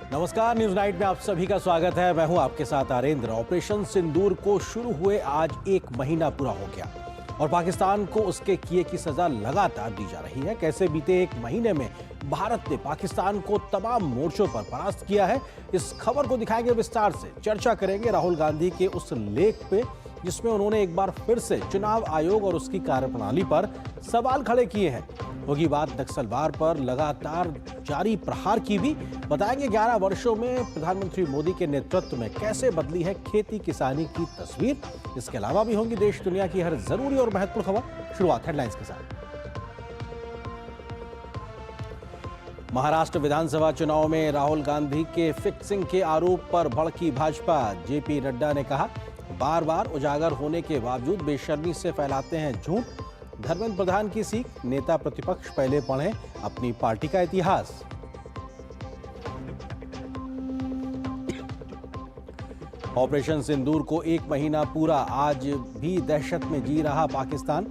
नमस्कार, news night में आप सभी का स्वागत है। मैं हूं आपके साथ आरेंद्र। ऑपरेशन सिंदूर को शुरू हुए आज 1 महीना पूरा हो गया और पाकिस्तान को उसके किए की सजा लगातार दी जा रही है। कैसे बीते 1 महीने में भारत ने पाकिस्तान को तमाम मोर्चों पर परास्त किया है, इस खबर को दिखाएंगे विस्तार से। चर्चा करेंगे राहुल गांधी के उस लेख पे जिसमें उन्होंने एक बार फिर से चुनाव आयोग और उसकी कार्यप्रणाली पर सवाल खड़े किए हैं। होगी बात नक्सलवाद पर लगातार जारी प्रहार की भी। बताएंगे 11 वर्षों में प्रधानमंत्री मोदी के नेतृत्व में कैसे बदली है खेती किसानी की तस्वीर। इसके अलावा भी होंगी देश दुनिया की हर जरूरी और महत्वपूर्ण खबर। शुरुआत हेडलाइंस के साथ। महाराष्ट्र विधानसभा चुनाव में राहुल गांधी के फिक्सिंग के आरोप पर भड़की भाजपा। जेपी नड्डा ने कहा, बार बार उजागर होने के बावजूद बेशर्मी से फैलाते हैं झूठ। धर्मेंद्र प्रधान की सीख, नेता प्रतिपक्ष पहले पढ़ें अपनी पार्टी का इतिहास। ऑपरेशन सिंदूर को 1 महीना पूरा, आज भी दहशत में जी रहा पाकिस्तान।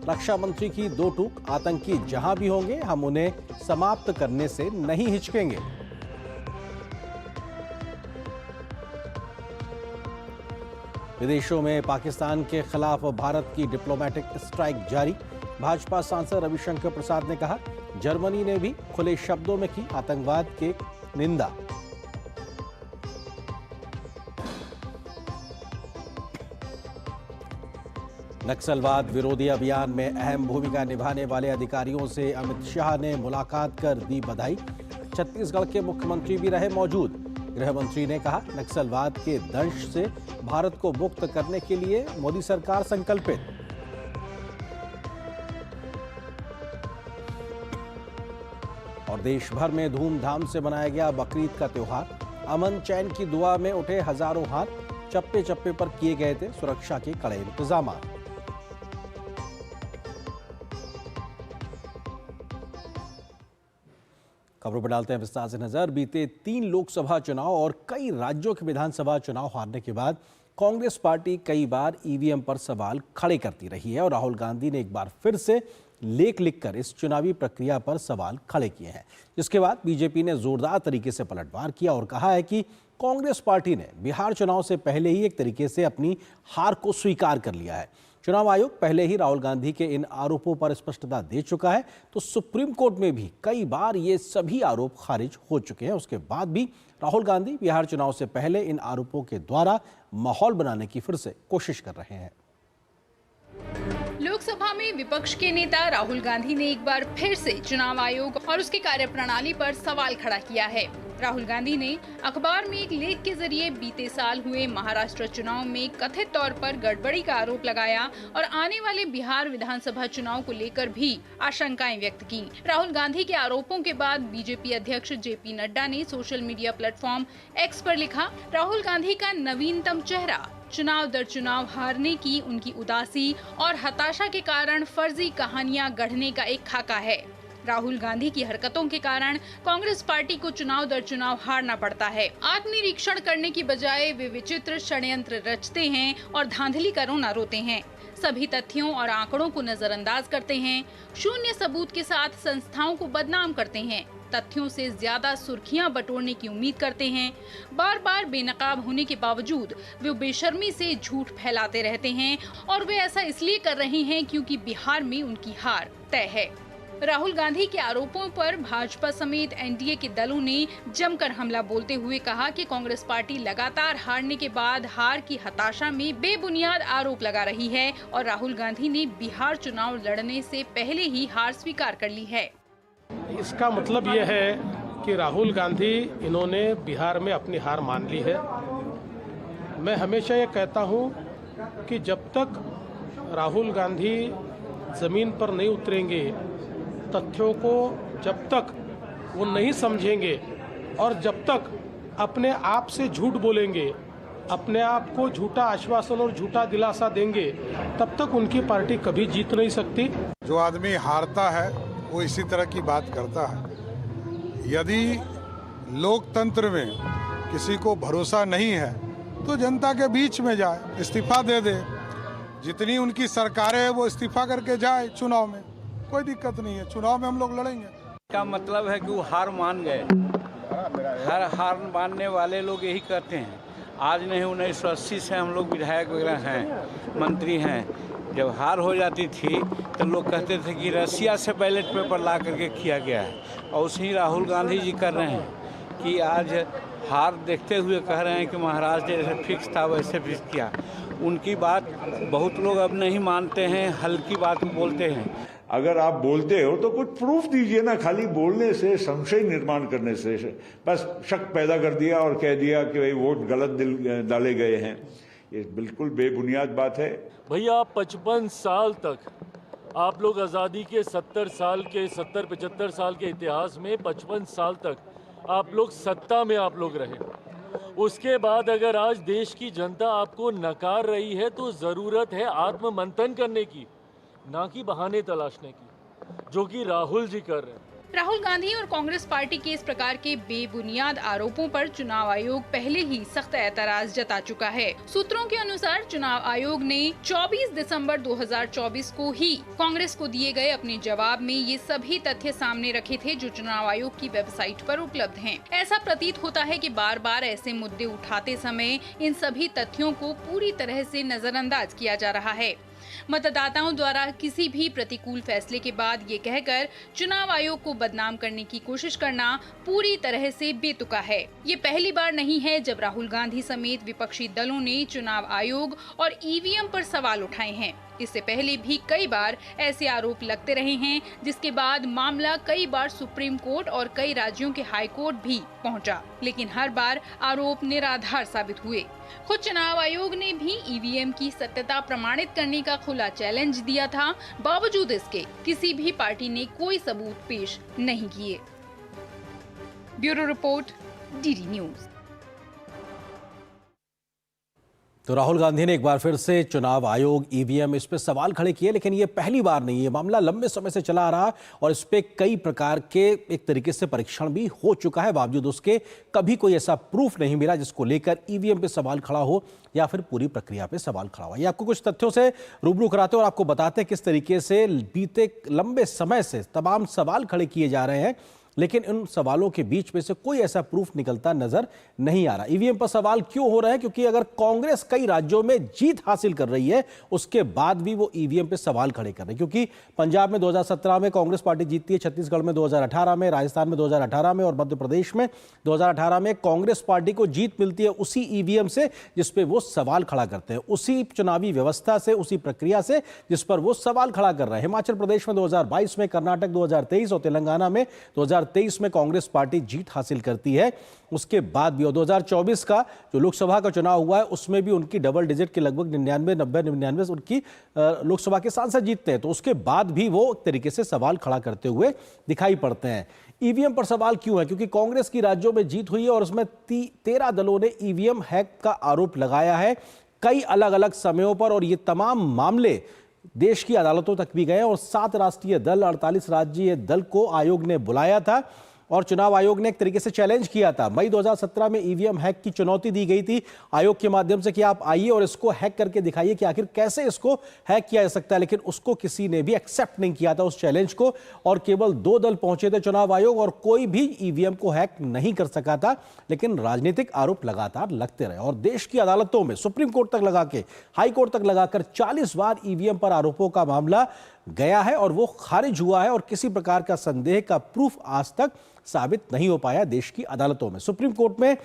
रक्षा मंत्री की 2 टूक, आतंकी जहां भी होंगे हम उन्हें समाप्त करने से नहीं हिचकेंगे। विदेशों में पाकिस्तान के खिलाफ भारत की डिप्लोमेटिक स्ट्राइक जारी। भाजपा सांसद रविशंकर प्रसाद ने कहा, जर्मनी ने भी खुले शब्दों में की आतंकवाद की निंदा। नक्सलवाद विरोधी अभियान में अहम भूमिका निभाने वाले अधिकारियों से अमित शाह ने मुलाकात कर दी बधाई। छत्तीसगढ़ के मुख्यमंत्री भी रहे मौजूद। गृह मंत्री ने कहा, नक्सलवाद के दंश से भारत को मुक्त करने के लिए मोदी सरकार संकल्पित। और देश भर में धूमधाम से मनाया गया बकरीद का त्योहार। अमन चैन की दुआ में उठे हजारों हाथ, चप्पे चप्पे पर किए गए थे सुरक्षा के कड़े इंतजाम। खबरों पर डालते हैं विस्तार से नजर। बीते 3 लोकसभा चुनाव और कई राज्यों के विधानसभा चुनाव हारने के बाद कांग्रेस पार्टी कई बार ईवीएम पर सवाल खड़े करती रही है और राहुल गांधी ने एक बार फिर से लेख लिखकर इस चुनावी प्रक्रिया पर सवाल खड़े किए हैं, जिसके बाद बीजेपी ने जोरदार तरीके से पलटवार किया और कहा है कि कांग्रेस पार्टी ने बिहार चुनाव से पहले ही एक तरीके से अपनी हार को स्वीकार कर लिया है। चुनाव आयोग पहले ही राहुल गांधी के इन आरोपों पर स्पष्टता दे चुका है, तो सुप्रीम कोर्ट में भी कई बार ये सभी आरोप खारिज हो चुके हैं। उसके बाद भी राहुल गांधी बिहार चुनाव से पहले इन आरोपों के द्वारा माहौल बनाने की फिर से कोशिश कर रहे हैं। लोकसभा में विपक्ष के नेता राहुल गांधी ने एक बार फिर से चुनाव आयोग और उसकी कार्यप्रणाली पर सवाल खड़ा किया है। राहुल गांधी ने अखबार में एक लेख के जरिए बीते साल हुए महाराष्ट्र चुनाव में कथित तौर पर गड़बड़ी का आरोप लगाया और आने वाले बिहार विधानसभा चुनाव को लेकर भी आशंकाएं व्यक्त की। राहुल गांधी के आरोपों के बाद बीजेपी अध्यक्ष जेपी नड्डा ने सोशल मीडिया प्लेटफॉर्म एक्स पर लिखा, राहुल गांधी का नवीनतम चेहरा, चुनाव दर चुनाव हारने की उनकी उदासी और हताशा के कारण फर्जी कहानियां गढ़ने का एक खाका है। राहुल गांधी की हरकतों के कारण कांग्रेस पार्टी को चुनाव दर चुनाव हारना पड़ता है। आत्मनिरीक्षण करने की बजाय वे विचित्र षड्यंत्र रचते हैं और धांधली का रोना रोते हैं। सभी तथ्यों और आंकड़ों को नजरअंदाज करते हैं, शून्य सबूत के साथ संस्थाओं को बदनाम करते हैं, तथ्यों से ज्यादा सुर्खियां बटोरने की उम्मीद करते हैं। बार बार बेनकाब होने के बावजूद वे बेशर्मी से झूठ फैलाते रहते हैं और वे ऐसा इसलिए कर रहे हैं क्योंकि बिहार में उनकी हार तय है। राहुल गांधी के आरोपों पर भाजपा समेत एनडीए के दलों ने जमकर हमला बोलते हुए कहा कि कांग्रेस पार्टी लगातार हारने के बाद हार की हताशा में बेबुनियाद आरोप लगा रही है और राहुल गांधी ने बिहार चुनाव लड़ने से पहले ही हार स्वीकार कर ली है। इसका मतलब ये है कि राहुल गांधी इन्होंने बिहार में अपनी हार मान ली है। मैं हमेशा ये कहता हूँ कि जब तक राहुल गांधी जमीन पर नहीं उतरेंगे, तथ्यों को जब तक वो नहीं समझेंगे और जब तक अपने आप से झूठ बोलेंगे, अपने आप को झूठा आश्वासन और झूठा दिलासा देंगे, तब तक उनकी पार्टी कभी जीत नहीं सकती। जो आदमी हारता है वो इसी तरह की बात करता है। यदि लोकतंत्र में किसी को भरोसा नहीं है तो जनता के बीच में जाए, इस्तीफा दे दे। जितनी उनकी सरकारें है वो इस्तीफा करके जाए चुनाव में, कोई दिक्कत नहीं है। चुनाव में हम लोग लड़ेंगे। का मतलब है कि वो हार मान गए हर हार मानने वाले लोग यही कहते हैं। आज नहीं 1980 से हम लोग विधायक वगैरह हैं, मंत्री हैं। जब हार हो जाती थी तो लोग कहते थे कि रसिया से बैलेट पेपर ला करके किया गया है, और उसी राहुल गांधी जी कर रहे हैं कि आज हार देखते हुए कह रहे हैं कि महाराज जैसे फिक्स था वैसे फिक्स किया। उनकी बात बहुत लोग अब नहीं मानते हैं, हल्की बात बोलते हैं। अगर आप बोलते हो तो कुछ प्रूफ दीजिए ना। खाली बोलने से, संशय निर्माण करने से बस शक पैदा कर दिया और कह दिया कि भाई वोट गलत डाले गए हैं, ये बिल्कुल बेबुनियाद बात है। भैया 55 साल तक आप लोग आज़ादी के 70-75 साल के इतिहास में 55 साल तक आप लोग सत्ता में आप लोग रहे। उसके बाद अगर आज देश की जनता आपको नकार रही है तो ज़रूरत है आत्ममंथन करने की, ना कि बहाने तलाशने की, जो कि राहुल जी कर रहे हैं। राहुल गांधी और कांग्रेस पार्टी के इस प्रकार के बेबुनियाद आरोपों पर चुनाव आयोग पहले ही सख्त एतराज जता चुका है। सूत्रों के अनुसार चुनाव आयोग ने 24 दिसंबर 2024 को ही कांग्रेस को दिए गए अपने जवाब में ये सभी तथ्य सामने रखे थे जो चुनाव आयोग की वेबसाइट पर उपलब्ध हैं। ऐसा प्रतीत होता है कि बार बार ऐसे मुद्दे उठाते समय इन सभी तथ्यों को पूरी तरह से नजरअंदाज किया जा रहा है। मतदाताओं द्वारा किसी भी प्रतिकूल फैसले के बाद ये कहकर चुनाव आयोग को बदनाम करने की कोशिश करना पूरी तरह से बेतुका है। ये पहली बार नहीं है जब राहुल गांधी समेत विपक्षी दलों ने चुनाव आयोग और ईवीएम पर सवाल उठाए हैं। इससे पहले भी कई बार ऐसे आरोप लगते रहे हैं, जिसके बाद मामला कई बार सुप्रीम कोर्ट और कई राज्यों के हाई कोर्ट भी पहुंचा, लेकिन हर बार आरोप निराधार साबित हुए। खुद चुनाव आयोग ने भी ईवीएम की सत्यता प्रमाणित करने का खुला चैलेंज दिया था, बावजूद इसके किसी भी पार्टी ने कोई सबूत पेश नहीं किए। Bureau report, DD news. तो राहुल गांधी ने एक बार फिर से चुनाव आयोग, ईवीएम, इस पे सवाल खड़े किए, लेकिन ये पहली बार नहीं, ये मामला लंबे समय से चला आ रहा और इस पे कई प्रकार के एक तरीके से परीक्षण भी हो चुका है। बावजूद उसके कभी कोई ऐसा प्रूफ नहीं मिला जिसको लेकर ईवीएम पे सवाल खड़ा हो या फिर पूरी प्रक्रिया पे सवाल खड़ा हो। ये आपको कुछ तथ्यों से रूबरू कराते हैं और आपको बताते हैं किस तरीके से बीते लंबे समय से तमाम सवाल खड़े किए जा रहे हैं, लेकिन इन सवालों के बीच में से कोई ऐसा प्रूफ निकलता नजर नहीं आ रहा। ईवीएम पर सवाल क्यों हो रहे हैं? क्योंकि अगर कांग्रेस कई राज्यों में जीत हासिल कर रही है, उसके बाद भी वो ईवीएम पे सवाल खड़े कर रहे हैं। क्योंकि पंजाब में 2017 में कांग्रेस पार्टी जीतती है, छत्तीसगढ़ में 2018 में, राजस्थान में 2018 में और मध्य प्रदेश में 2018 में कांग्रेस पार्टी को जीत मिलती है उसी ईवीएम से जिस पे वो सवाल खड़ा करते हैं, उसी चुनावी व्यवस्था से, उसी प्रक्रिया से जिस पर वो सवाल खड़ा कर रहे हैं। हिमाचल प्रदेश में 2022 में, कर्नाटक 2023 और तेलंगाना में 2023 में कांग्रेस पार्टी जीत हासिल करती है। उसके बाद भी 2024 का जो लोकसभा का चुनाव हुआ है उसमें भी उनकी डबल डिजिट के लगभग 99 उनकी लोकसभा के सांसद जीतते हैं। तो उसके बाद भी वो एक तरीके से सवाल खड़ा करते हुए दिखाई पड़ते हैं। ईवीएम पर सवाल क्यों है? क्योंकि कांग्रेस की राज्यों में जीत हुई है और उसमें 13 दलों ने ईवीएम हैक का आरोप लगाया है कई अलग अलग समयों पर, और ये तमाम मामले देश की अदालतों तक भी गए और 7 राष्ट्रीय दल, 48 राज्यीय दल को आयोग ने बुलाया था और चुनाव आयोग ने एक तरीके से चैलेंज किया था। मई 2017 में ईवीएम हैक की चुनौती दी गई थी आयोग के माध्यम से कि आप आइए और इसको हैक करके दिखाइए कि आखिर कैसे इसको हैक किया जा सकता है, लेकिन उसको किसी ने भी एक्सेप्ट नहीं किया था उस चैलेंज को, और केवल 2 दल पहुंचे थे चुनाव आयोग और कोई भी ईवीएम को हैक नहीं कर सका था। लेकिन राजनीतिक आरोप लगातार लगते रहे और देश की अदालतों में, सुप्रीम कोर्ट तक लगा के, हाई कोर्ट तक लगाकर 40 बार ईवीएम पर आरोपों का मामला गया है और वो खारिज हुआ है और किसी प्रकार का संदेह का प्रूफ आज तक साबित नहीं हो पाया देश की अदालतों में। सुप्रीम कोर्ट में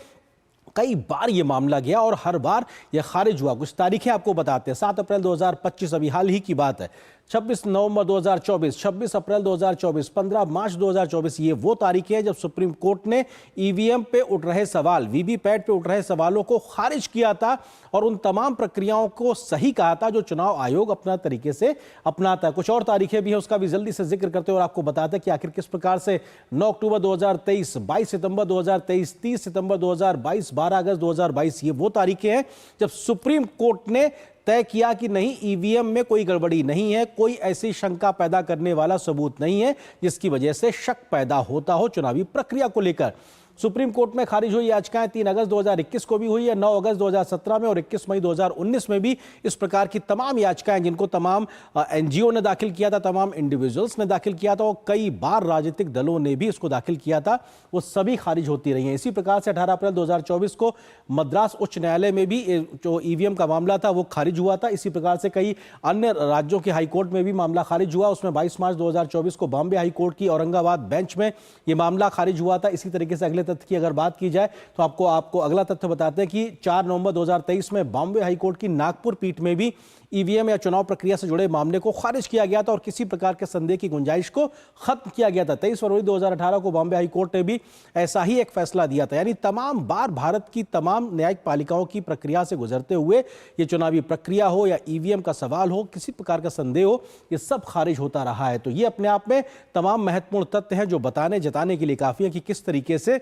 कई बार ये मामला गया और हर बार ये खारिज हुआ। कुछ तारीखें आपको बताते हैं। 7 अप्रैल 2025 अभी हाल ही की बात है, 26 नवंबर 2024, 26 अप्रैल 2024, 15 मार्च 2024, ये वो तारीखें हैं जब सुप्रीम कोर्ट ने ईवीएम पे उठ रहे सवाल, वीवीपैट पे उठ रहे सवालों को खारिज किया था और उन तमाम प्रक्रियाओं को सही कहा था जो चुनाव आयोग अपना तरीके से अपनाता है। कुछ और तारीखें भी हैं, उसका भी जल्दी से जिक्र करते हैं और आपको बताते हैं कि आखिर किस प्रकार से 9 अक्टूबर 2023, 22 सितंबर 2023, 30 सितंबर 2022, 12 अगस्त 2022, ये वो तारीखें हैं जब सुप्रीम कोर्ट ने तय किया कि नहीं, ईवीएम में कोई गड़बड़ी नहीं है, कोई ऐसी शंका पैदा करने वाला सबूत नहीं है जिसकी वजह से शक पैदा होता हो चुनावी प्रक्रिया को लेकर। सुप्रीम कोर्ट में खारिज हुई याचिकाएं 3 अगस्त 2021 को भी हुई है, 9 अगस्त 2017 में और 21 मई 2019 में भी इस प्रकार की तमाम याचिकाएं जिनको तमाम एनजीओ ने दाखिल किया था, तमाम इंडिविजुअल्स ने दाखिल किया था और कई बार राजनीतिक दलों ने भी इसको दाखिल किया था, वो सभी खारिज होती रही हैं। इसी प्रकार से 18 अप्रैल 2024 को मद्रास उच्च न्यायालय में भी जो ईवीएम का मामला था वो खारिज हुआ था। इसी प्रकार से कई अन्य राज्यों के हाईकोर्ट में भी मामला खारिज हुआ। उसमें 22 मार्च 2024 को बॉम्बे हाईकोर्ट की औरंगाबाद बेंच में ये मामला खारिज हुआ था। इसी तरीके से अगले तथ्य की अगर बात की जाए तो आपको अगला तथ्य बताते हैं कि 4 नवंबर 2023 में बॉम्बे हाईकोर्ट की नागपुर पीठ में भी ईवीएम या चुनाव प्रक्रिया से जुड़े मामले को खारिज किया गया था और किसी प्रकार के संदेह की गुंजाइश को खत्म किया गया था। 23 फरवरी 2018 को बॉम्बे हाईकोर्ट ने भी ऐसा ही एक फैसला दिया था। यानी तमाम बार भारत की तमाम न्यायिक पालिकाओं की प्रक्रिया से गुजरते हुए ये चुनावी प्रक्रिया हो या ईवीएम का सवाल हो, किसी प्रकार का संदेह हो, ये सब खारिज होता रहा है। तो ये अपने आप में तमाम महत्वपूर्ण तथ्य हैं जो जताने के लिए काफी है कि किस तरीके से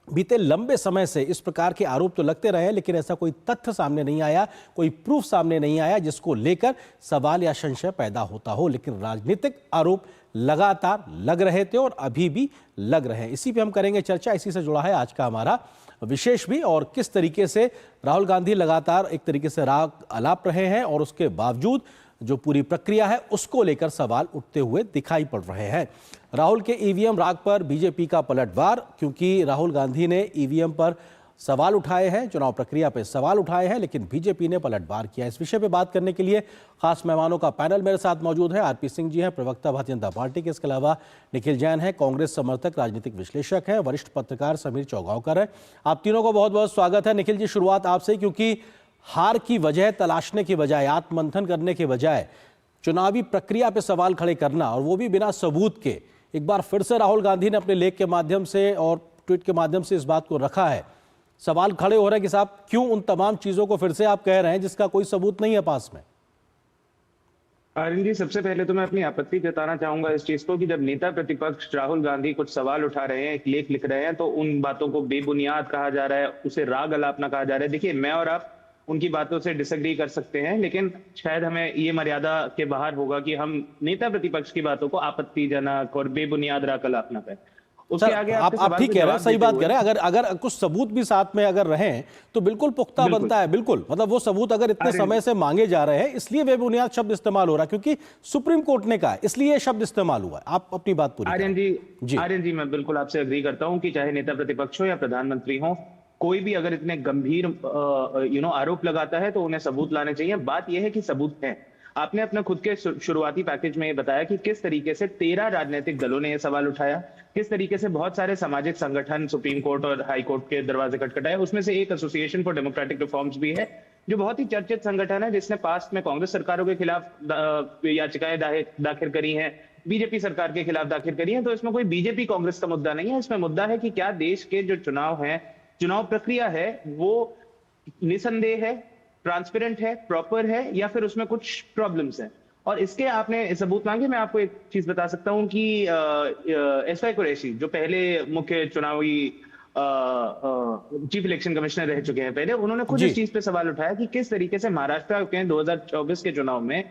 बीते लंबे समय से इस प्रकार के आरोप तो लगते रहे, लेकिन ऐसा कोई तथ्य सामने नहीं आया, कोई प्रूफ सामने नहीं आया जिसको लेकर सवाल या संशय पैदा होता हो। लेकिन राजनीतिक आरोप लगातार लग रहे थे और अभी भी लग रहे हैं। इसी पे हम करेंगे चर्चा। इसी से जुड़ा है आज का हमारा विशेष भी, और किस तरीके से राहुल गांधी लगातार एक तरीके से राग अलाप रहे हैं और उसके बावजूद जो पूरी प्रक्रिया है उसको लेकर सवाल उठते हुए दिखाई पड़ रहे हैं। राहुल के ईवीएम राग पर बीजेपी का पलटवार, क्योंकि राहुल गांधी ने ईवीएम पर सवाल उठाए हैं, चुनाव प्रक्रिया पर सवाल उठाए हैं, लेकिन बीजेपी ने पलटवार किया। इस विषय पे बात करने के लिए खास मेहमानों का पैनल मेरे साथ मौजूद है। आरपी सिंह जी हैं, प्रवक्ता भारतीय जनता पार्टी के। इसके अलावा निखिल जैन है, कांग्रेस समर्थक राजनीतिक विश्लेषक है। वरिष्ठ पत्रकार समीर चौगावकर है। आप तीनों को बहुत बहुत स्वागत है। निखिल जी, शुरुआत आपसे, क्योंकि हार की वजह तलाशने के बजाय, आत्ममंथन करने के बजाय चुनावी प्रक्रिया पे सवाल खड़े करना, और वो भी बिना सबूत के, एक बार फिर से राहुल गांधी ने अपने लेख के माध्यम से और ट्वीट के माध्यम से इस बात को रखा है। सवाल खड़े हो रहे हैं कि साहब क्यों उन तमाम चीजों को फिर से आप कह रहे हैं जिसका कोई सबूत नहीं है पास में। आर्यन जी, सबसे पहले तो मैं अपनी आपत्ति जताना चाहूंगा इस चीज को कि जब नेता प्रतिपक्ष राहुल गांधी कुछ सवाल उठा रहे हैं, एक लेख लिख रहे हैं, तो उन बातों को बेबुनियाद कहा जा रहा है, उसे राग अलापना कहा जा रहा है। देखिए, मैं और आप उनकी बातों से डिसएग्री कर सकते हैं, लेकिन शायद हमें ये मर्यादा के बाहर होगा कि हम नेता प्रतिपक्ष की बातों को आपत्तिजनक और बेबुनियाद राग अलापना करें। उसके आगे आप ठीक कह रहे हैं, सही बात कह रहे हैं। अगर कुछ सबूत भी साथ में अगर रहें तो बिल्कुल पुख्ता बनता है। बिल्कुल, मतलब वो सबूत अगर इतने समय से मांगे जा रहे हैं, इसलिए बेबुनियाद शब्द इस्तेमाल हो रहा है क्योंकि सुप्रीम कोर्ट ने कहा, इसलिए ये शब्द इस्तेमाल हुआ है। आप अपनी बात पूरी। आर्यन जी, मैं बिल्कुल आपसे एग्री करता हूं कि चाहे नेता प्रतिपक्ष हो या प्रधानमंत्री हो, कोई भी अगर इतने गंभीर आरोप लगाता है तो उन्हें सबूत लाने चाहिए। बात यह है कि सबूत है। आपने अपने खुद के शुरुआती पैकेज में ये बताया कि किस तरीके से 13 राजनीतिक दलों ने यह सवाल उठाया, किस तरीके से बहुत सारे सामाजिक संगठन सुप्रीम कोर्ट और हाई कोर्ट के दरवाजे खटखटाए। उसमें से एक एसोसिएशन फॉर डेमोक्रेटिक रिफॉर्म्स भी है, जो बहुत ही चर्चित संगठन है, जिसने पास्ट में कांग्रेस सरकारों के खिलाफ याचिकाएं दाखिल करी हैं, बीजेपी सरकार के खिलाफ दाखिल करी है। तो इसमें कोई बीजेपी कांग्रेस का मुद्दा नहीं है। इसमें मुद्दा है कि क्या देश के जो चुनाव है, चुनाव प्रक्रिया है, वो निसंदेह है, ट्रांसपेरेंट है, प्रॉपर है, या फिर उसमें कुछ प्रॉब्लम्स हैं। और इसके आपने सबूत मांगे। मैं आपको एक चीज बता सकता हूं कि एसवाई कुरैशी, जो पहले मुख्य चुनावी चीफ इलेक्शन कमिश्नर रह चुके हैं पहले, उन्होंने खुद इस चीज पे सवाल उठाया कि किस तरीके से महाराष्ट्र के 2024 के चुनाव में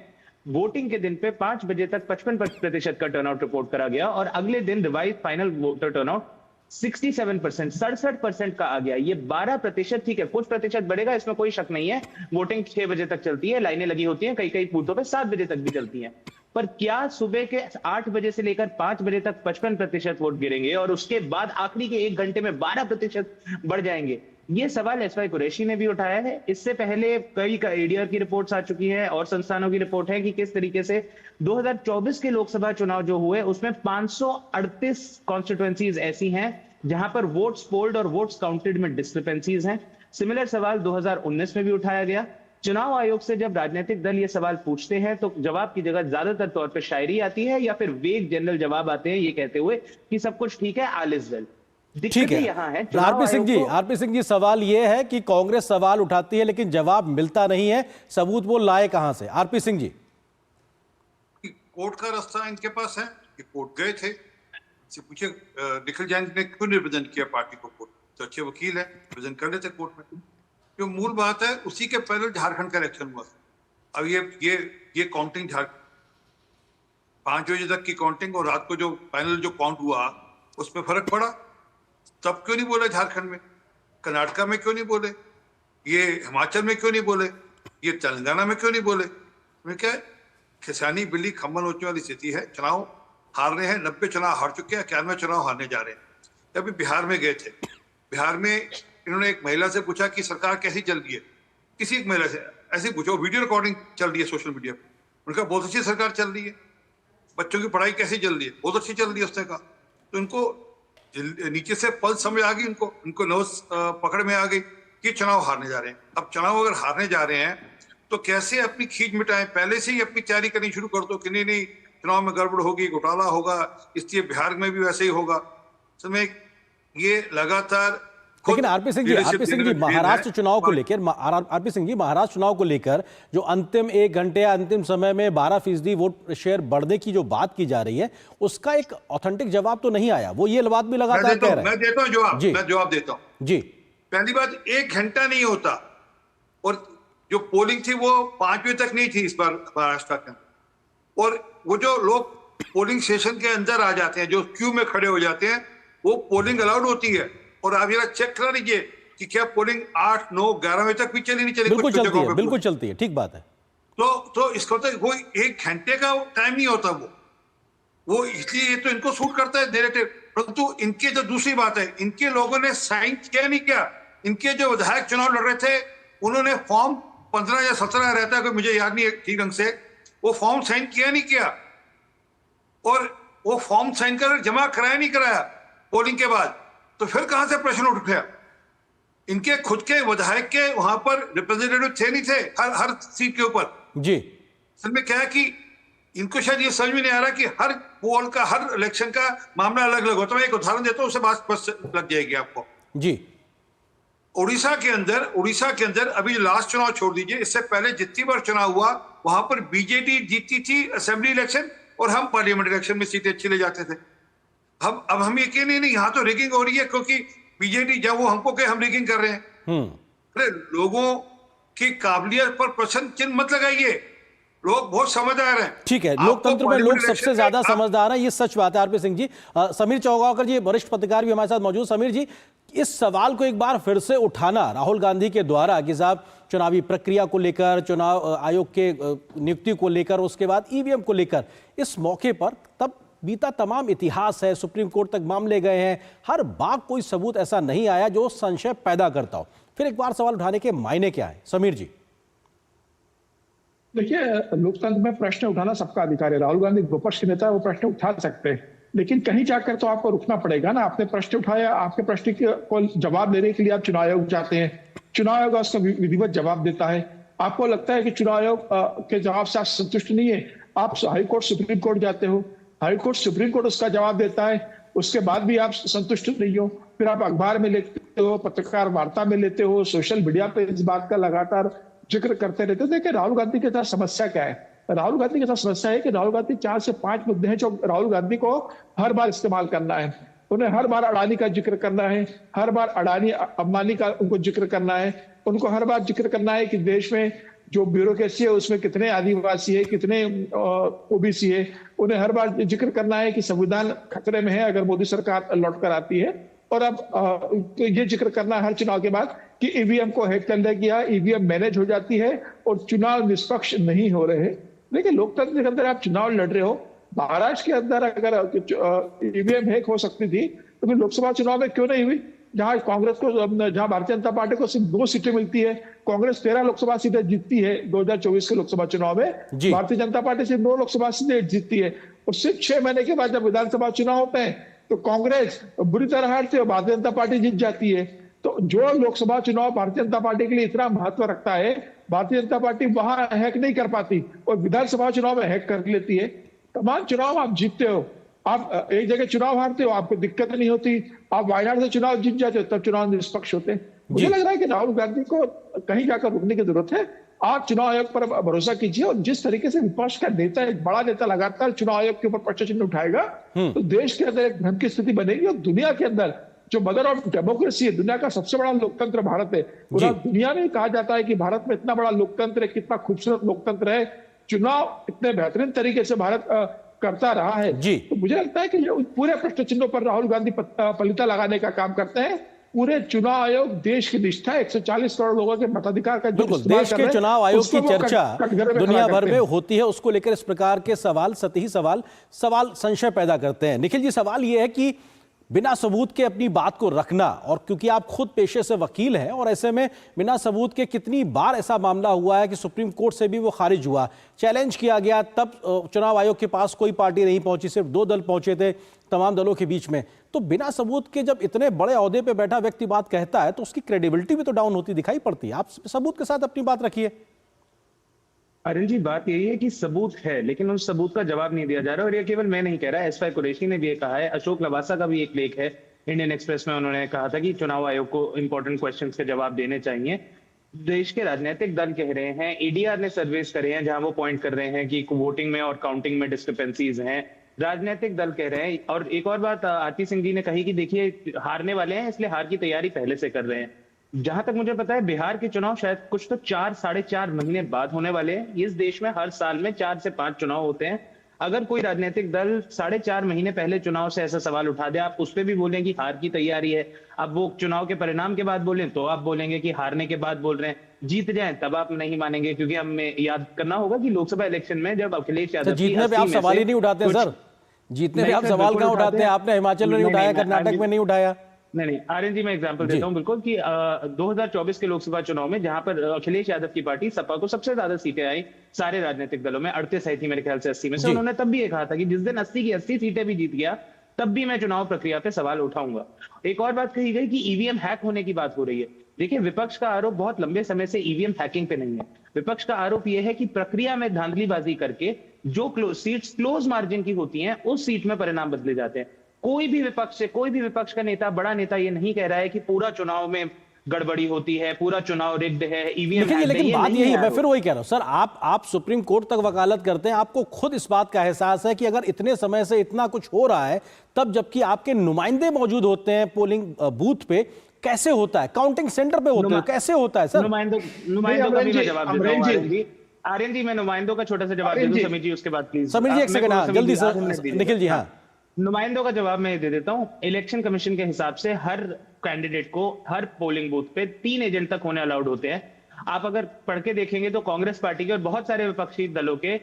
वोटिंग के दिन पे 5 बजे तक 55% का टर्नआउट रिपोर्ट करा गया और अगले दिन रिवाइज फाइनल वोटर टर्नआउट 67%, 67% का आ गया। ये 12%, ठीक है, कुछ प्रतिशत बढ़ेगा, इसमें कोई शक नहीं है। वोटिंग 6 बजे तक चलती है, लाइनें लगी होती हैं, कई बूथों पे 7 बजे तक भी चलती हैं। पर क्या सुबह के 8 बजे से लेकर 5 बजे तक 55% वोट गिरेंगे और उसके बाद आखिरी के 1 घंटे में 12% बढ़ जाएंगे? ये सवाल एसवाई कुरैशी ने भी उठाया है। इससे पहले कई एडीआर की रिपोर्ट्स आ चुकी है और संस्थानों की रिपोर्ट है कि किस तरीके से 2024 के लोकसभा चुनाव जो हुए उसमें 538 कॉन्स्टिट्यूएंसीज ऐसी हैं जहां पर वोट्स पोल्ड और वोट्स काउंटेड में डिस्क्रिपेंसीज हैं। सिमिलर सवाल 2019 में भी उठाया गया। चुनाव आयोग से जब राजनीतिक दल ये सवाल पूछते हैं तो जवाब की जगह ज्यादातर तौर पर शायरी आती है या फिर वेग जनरल जवाब आते हैं, ये कहते हुए कि सब कुछ ठीक है, ऑल इज वेल। ठीक है, आरपी सिंह जी, सवाल यह है कि कांग्रेस सवाल उठाती है लेकिन जवाब मिलता नहीं है, सबूत वो लाए कहां से? आरपी सिंह जी, कोर्ट का रास्ता इनके पास है, ये कोर्ट गए थे, से पूछे निखिल जैन ने क्यों रिप्रेजेंट किया पार्टी को कोर्ट, तो अच्छे वकील है, रिप्रेजेंट कर लेते कोर्ट में। जो मूल बात है, उसी के पहले झारखंड का इलेक्शन हुआ। अब ये काउंटिंग 5 बजे तक की काउंटिंग और रात को जो फाइनल जो काउंट हुआ उसमें फर्क पड़ा। तब क्यों नहीं बोले झारखंड में, कर्नाटका में क्यों नहीं बोले, ये हिमाचल में क्यों नहीं बोले, ये तेलंगाना में क्यों नहीं बोले? मैं क्या खिसानी बिल्ली खम्बन नोचने वाली स्थिति है। चुनाव हार रहे हैं, 90 चुनाव हार चुके हैं, 91 चुनाव हारने जा रहे हैं। अभी बिहार में गए थे, बिहार में इन्होंने एक महिला से पूछा कि सरकार कैसी चल रही है, किसी एक महिला से ऐसे पूछो, वीडियो रिकॉर्डिंग चल रही है सोशल मीडिया पे, उनका बहुत अच्छी सरकार चल रही है, बच्चों की पढ़ाई कैसी चल रही है, बहुत अच्छी चल रही है उसने कहा। तो उनको नीचे से पल्स समझ आ गई, उनको नोज पकड़ में आ गई कि चुनाव हारने जा रहे हैं। अब चुनाव अगर हारने जा रहे हैं तो कैसे अपनी खींच मिटाएं, पहले से ही अपनी तैयारी करनी शुरू कर दो कि नहीं चुनाव में गड़बड़ होगी, घोटाला होगा, इसलिए बिहार में भी वैसे ही होगा। समय ये लगातार। लेकिन आरपी सिंह जी महाराष्ट्र चुनाव को लेकर महाराष्ट्र चुनाव को लेकर जो अंतिम 1 घंटे या अंतिम समय में 12% वोट शेयर बढ़ने की जो बात की जा रही है, उसका एक ऑथेंटिक जवाब तो नहीं आया। वो ये बात भी लगातार कह रहे हैं। मैं देता हूं जवाब, मैं जवाब देता हूं जी। पहली बात, 1 घंटा नहीं होता, और जो पोलिंग थी वो 5 बजे तक नहीं थी इस बार महाराष्ट्र के, और वो जो लोग पोलिंग स्टेशन के अंदर आ जाते हैं, जो क्यू में खड़े हो जाते हैं, वो पोलिंग अलाउड होती है। और आप जरा चेक करा लीजिए कि क्या पोलिंग 8, 9, 11 बजे तक भी चली नहीं चली। बिल्कुल चलती है, बिल्कुल चलती है, ठीक बात है। तो इसको तो वो 1 घंटे का टाइम नहीं होता वो इसलिए तो इनको सूट करता है नैरेटिव। परंतु इनकी जो दूसरी बात है, इनके लोगों ने साइन किया नहीं किया। इनके जो विधायक चुनाव लड़ रहे थे, उन्होंने फॉर्म 15 या 17 रहता है, कोई मुझे याद नहीं ठीक ढंग से, वो फॉर्म साइन किया नहीं किया, और वो फॉर्म साइन कर जमा कराया नहीं कराया पोलिंग के बाद। तो फिर कहां से प्रश्न उठ गया? इनके खुद के विधायक के वहां पर रिप्रेजेंटेटिव थे नहीं थे हर सीट के ऊपर जी। असल में क्या है कि इनको शायद ये समझ में नहीं आ रहा कि हर पोल का, हर इलेक्शन का मामला अलग अलग होता है। मैं एक उदाहरण देता हूं, उससे बात बस लग जाएगी आपको जी। उड़ीसा के अंदर अभी लास्ट चुनाव छोड़ दीजिए, इससे पहले जितनी बार चुनाव हुआ वहां पर बीजेडी जीतती थी असेंबली इलेक्शन, और हम पार्लियामेंट इलेक्शन में सीटें अच्छी ले जाते थे। अब हम यकीन नहीं यहाँ तो रिगिंग हो रही है, क्योंकि बीजेडी जब वो हमको कहे हम रिगिंग कर रहे हैं। अरे लोगों की काबिलियत पर प्रश्न चिन्ह मत लगाइए, लोग बहुत समझदार हैं। ठीक है, लोकतंत्र में लोग सबसे ज्यादा समझदार हैं, ये सच बात है आरपी सिंह जी। समीर चौगावकर जी वरिष्ठ पत्रकार भी हमारे साथ मौजूद। समीर जी, इस सवाल को एक बार फिर से उठाना राहुल गांधी के द्वारा कि साहब चुनावी प्रक्रिया को लेकर, चुनाव आयोग के नियुक्ति को लेकर, उसके बाद ईवीएम को लेकर, इस मौके पर तब बीता तमाम इतिहास है, सुप्रीम कोर्ट तक मामले गए हैं, हर बार कोई सबूत ऐसा नहीं आया जो संशय पैदा करता हो। फिर एक बार सवाल उठाने के मायने क्या है? समीर जी देखिए, लोकतंत्र में प्रश्न उठाना सबका अधिकार है। राहुल गांधी विपक्ष के नेता है, वो प्रश्न उठा सकते हैं, लेकिन कहीं जाकर तो आपको रुकना पड़ेगा ना। आपने प्रश्न उठाया, आपके प्रश्न को जवाब देने के लिए आप चुनाव आयोग जाते हैं, चुनाव आयोग उसका विधिवत जवाब देता है। आपको लगता है कि चुनाव आयोग के जवाब से आप संतुष्ट नहीं है, आप हाईकोर्ट सुप्रीम कोर्ट जाते हो, हाईकोर्ट सुप्रीम कोर्ट उसका जवाब देता है, उसके बाद भी आप संतुष्ट नहीं हो, फिर आप अखबार में लिखते हो, पत्रकार वार्ता में लेते हो, सोशल मीडिया पे इस बात का लगातार जिक्र करते रहते हो। देखिए राहुल गांधी के साथ समस्या क्या है? राहुल गांधी के साथ समस्या है कि राहुल गांधी 4 से 5 मुद्दे हैं जो राहुल गांधी को हर बार इस्तेमाल करना है। उन्हें हर बार अडानी का जिक्र करना है, हर बार अडानी अंबानी का उनको जिक्र करना है, उनको हर बार जिक्र करना है कि देश में जो ब्यूरोक्रेसी है उसमें कितने आदिवासी है, कितने ओबीसी है। उन्हें हर बार जिक्र करना है कि संविधान खतरे में है अगर मोदी सरकार लौट कर आती है। और अब ये जिक्र करना हर चुनाव के बाद कि ईवीएम को हैक कर लिया गया, ईवीएम मैनेज हो जाती है और चुनाव निष्पक्ष नहीं हो रहे। देखिए लोकतंत्र के अंदर आप चुनाव लड़ रहे हो, महाराष्ट्र के अंदर अगर ईवीएम हैक हो सकती थी तो फिर लोकसभा चुनाव में क्यों नहीं हुई? जहां कांग्रेस को, जहां भारतीय जनता पार्टी को सिर्फ 2 सीटें मिलती है, कांग्रेस 13 लोकसभा सीटें जीतती है 2024 के लोकसभा चुनाव में, भारतीय जनता पार्टी सिर्फ 9 लोकसभा सीटें जीतती है। और सिर्फ 6 महीने के बाद जब विधानसभा चुनाव होते हैं तो कांग्रेस बुरी तरह हारती है और भारतीय जनता पार्टी जीत जाती है। तो जो लोकसभा चुनाव भारतीय जनता पार्टी के लिए इतना महत्व रखता है, भारतीय जनता पार्टी वहां हैक नहीं कर पाती और विधानसभा चुनाव में हैक कर लेती है। तमाम चुनाव आप जीतते हो, आप एक जगह चुनाव हारते हो, आपको दिक्कत नहीं होती, आप वायनाड से चुनाव जीत जाते हो, तब चुनाव निष्पक्ष होते हैं। मुझे लग रहा है कि राहुल गांधी को कहीं जाकर रुकने की जरूरत है। आप चुनाव आयोग पर भरोसा कीजिए और जिस तरीके से विपक्ष का नेता, एक बड़ा नेता लगातार चुनाव आयोग के ऊपर प्रश्न चिन्ह उठाएगा तो देश के अंदर एक भ्रम की स्थिति बनेगी। और दुनिया के अंदर जो मदर ऑफ डेमोक्रेसी है, दुनिया का सबसे बड़ा लोकतंत्र भारत है, पूरा दुनिया में कहा जाता है कि भारत में इतना बड़ा लोकतंत्र है, कितना खूबसूरत लोकतंत्र है, चुनाव इतने बेहतरीन तरीके से भारत करता रहा है जी। तो मुझे लगता है कि ये पूरे प्रश्न चिन्हों पर राहुल गांधी पलीता लगाने का काम करते हैं। पूरे चुनाव आयोग देश की निष्ठा 140 करोड़ लोगों के मताधिकार का बिल्कुल, देश के चुनाव आयोग की चर्चा दुनिया भर में होती है, उसको लेकर इस प्रकार के सवाल, सतही सवाल संशय पैदा करते हैं। निखिल जी, सवाल यह है कि बिना सबूत के अपनी बात को रखना, और क्योंकि आप खुद पेशे से वकील हैं और ऐसे में बिना सबूत के कितनी बार ऐसा मामला हुआ है कि सुप्रीम कोर्ट से भी वो खारिज हुआ, चैलेंज किया गया, तब चुनाव आयोग के पास कोई पार्टी नहीं पहुंची, सिर्फ 2 दल पहुंचे थे तमाम दलों के बीच में। तो बिना सबूत के जब इतने बड़े ओहदे पे बैठा व्यक्ति बात कहता है तो उसकी क्रेडिबिलिटी भी तो डाउन होती दिखाई पड़ती है। आप सबूत के साथ अपनी बात रखिए। अरुण जी, बात यही है कि सबूत है, लेकिन उस सबूत का जवाब नहीं दिया जा रहा। और ये केवल मैं नहीं कह रहा, एस वाई कुरैशी ने भी ये कहा है, अशोक लवासा का भी एक लेख है इंडियन एक्सप्रेस में, उन्होंने कहा था कि चुनाव आयोग को इंपॉर्टेंट क्वेश्चंस के जवाब देने चाहिए। देश के राजनीतिक दल कह रहे हैं, एडीआर ने सर्वेस करे हैं जहां वो पॉइंट कर रहे हैं कि वोटिंग में और काउंटिंग में डिस्क्रिपेंसीज हैं, राजनीतिक दल कह रहे हैं। और एक और बात आरपी सिंह जी ने कही कि देखिए हारने वाले हैं, इसलिए हार की तैयारी पहले से कर रहे हैं। जहां तक मुझे पता है बिहार के चुनाव शायद कुछ तो 4-4.5 महीने बाद होने वाले हैं। इस देश में हर साल में 4 से 5 चुनाव होते हैं। अगर कोई राजनीतिक दल 4.5 महीने पहले चुनाव से ऐसा सवाल उठा दे, आप उस पर भी बोलें कि हार की तैयारी है, अब वो चुनाव के परिणाम के बाद बोलें तो आप बोलेंगे कि हारने के बाद बोल रहे हैं, जीत जाएं तब आप नहीं मानेंगे। क्योंकि हमें याद करना होगा कि लोकसभा इलेक्शन में जब अखिलेश यादव जीतने पे आप सवाल ही नहीं उठाते सर, जीतने पे आप सवाल कहाँ उठाते हैं? आपने हिमाचल में नहीं उठाया, कर्नाटक में नहीं उठाया। नहीं, आर्यन जी मैं एग्जांपल देता हूं बिल्कुल कि 2024 के लोकसभा चुनाव में जहां पर अखिलेश यादव की पार्टी सपा को सबसे ज्यादा सीटें आई सारे राजनीतिक दलों में, 38 आई थी मेरे ख्याल से 80 में से। उन्होंने तब भी ये कहा था कि जिस दिन 80 की 80 सीटें भी जीत गया तब भी मैं चुनाव प्रक्रिया पे सवाल उठाऊंगा। एक और बात कही गई कि ईवीएम हैक होने की बात हो रही है। देखिए, विपक्ष का आरोप बहुत लंबे समय से ईवीएम हैकिंग पे नहीं है। विपक्ष का आरोप यह है कि प्रक्रिया में धांधलीबाजी करके जो सीट्स क्लोज मार्जिन की होती हैं उस सीट में परिणाम बदले जाते हैं। कोई भी विपक्ष का नेता, बड़ा नेता ये नहीं कह रहा है कि पूरा चुनाव में गड़बड़ी होती है, पूरा चुनाव रिग्ड है, ईवीएम। लेकिन बात यही है, मैं फिर वही कह रहा हूं सर, आप सुप्रीम कोर्ट तक वकालत करते हैं, आपको खुद इस बात का एहसास है कि अगर इतने समय से इतना कुछ हो रहा है, तब जबकि आपके नुमाइंदे मौजूद होते हैं पोलिंग बूथ पे, कैसे होता है? काउंटिंग सेंटर पे होते हैं, कैसे होता है सर? नुमाइंदों का भी मैं जवाब देता हूं आर्यन जी, मैं नुमाइंदों का छोटा सा जवाब दे दूं समीर जी, उसके बाद प्लीज समीर जी एक सेकंड, जल्दी सर निखिल जी। हाँ, नुमाइंदों का जवाब मैं दे देता हूं। इलेक्शन कमीशन के हिसाब से हर कैंडिडेट को हर पोलिंग बूथ पे 3 एजेंट तक होने अलाउड होते हैं। आप अगर पढ़ के देखेंगे तो कांग्रेस पार्टी के और बहुत सारे विपक्षी दलों के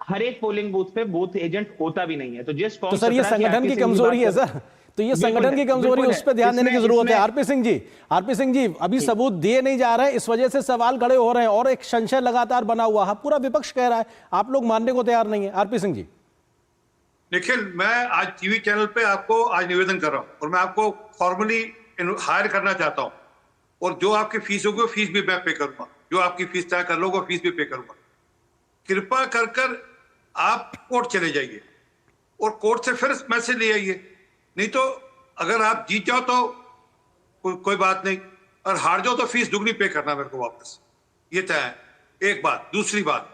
हर एक पोलिंग बूथ पे बूथ एजेंट होता भी नहीं है। तो जिस तो सर ये संगठन की कमजोरी है सर, तो ये संगठन की कमजोरी, उस पर ध्यान देने की जरूरत है। आरपी सिंह जी अभी सबूत दिए नहीं जा रहे, इस वजह से सवाल खड़े हो रहे हैं और एक संशय लगातार बना हुआ है, पूरा विपक्ष कह रहा है, आप लोग मानने को तैयार नहीं है। आरपी सिंह जी निखिल, मैं आज टीवी चैनल पे आपको आज निवेदन कर रहा हूं और मैं आपको फॉर्मली हायर करना चाहता हूं, और जो आपकी फीस होगी वो फीस भी मैं पे करूंगा, जो आपकी फीस तय कर लोगे फीस भी पे करूंगा। कृपा कर आप कोर्ट चले जाइए और कोर्ट से फिर मैसेज ले आइए, नहीं तो अगर आप जीत जाओ तो कोई बात नहीं, और हार जाओ तो फीस दुगनी पे करना मेरे को वापस, ये तय है। एक बात। दूसरी बात,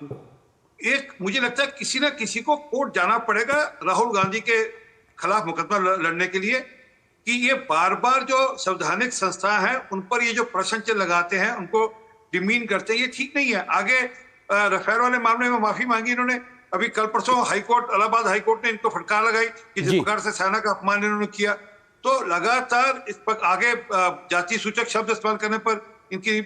एक मुझे लगता है किसी ना किसी को कोर्ट जाना पड़ेगा राहुल गांधी के खिलाफ मुकदमा लड़ने के लिए, कि ये बार बार जो संवैधानिक संस्था है उन पर ये जो प्रश्न लगाते हैं, उनको डिमीन करते हैं, ये ठीक नहीं है। आगे रफेल वाले मामले में माफी मांगी इन्होंने, अभी कल परसों हाईकोर्ट, इलाहाबाद हाईकोर्ट ने इनको फटकार लगाई कि जिस प्रकार से सेना का अपमान इन्होंने किया। तो लगातार इस पर आगे जाति सूचक शब्द इस्तेमाल करने पर इनकी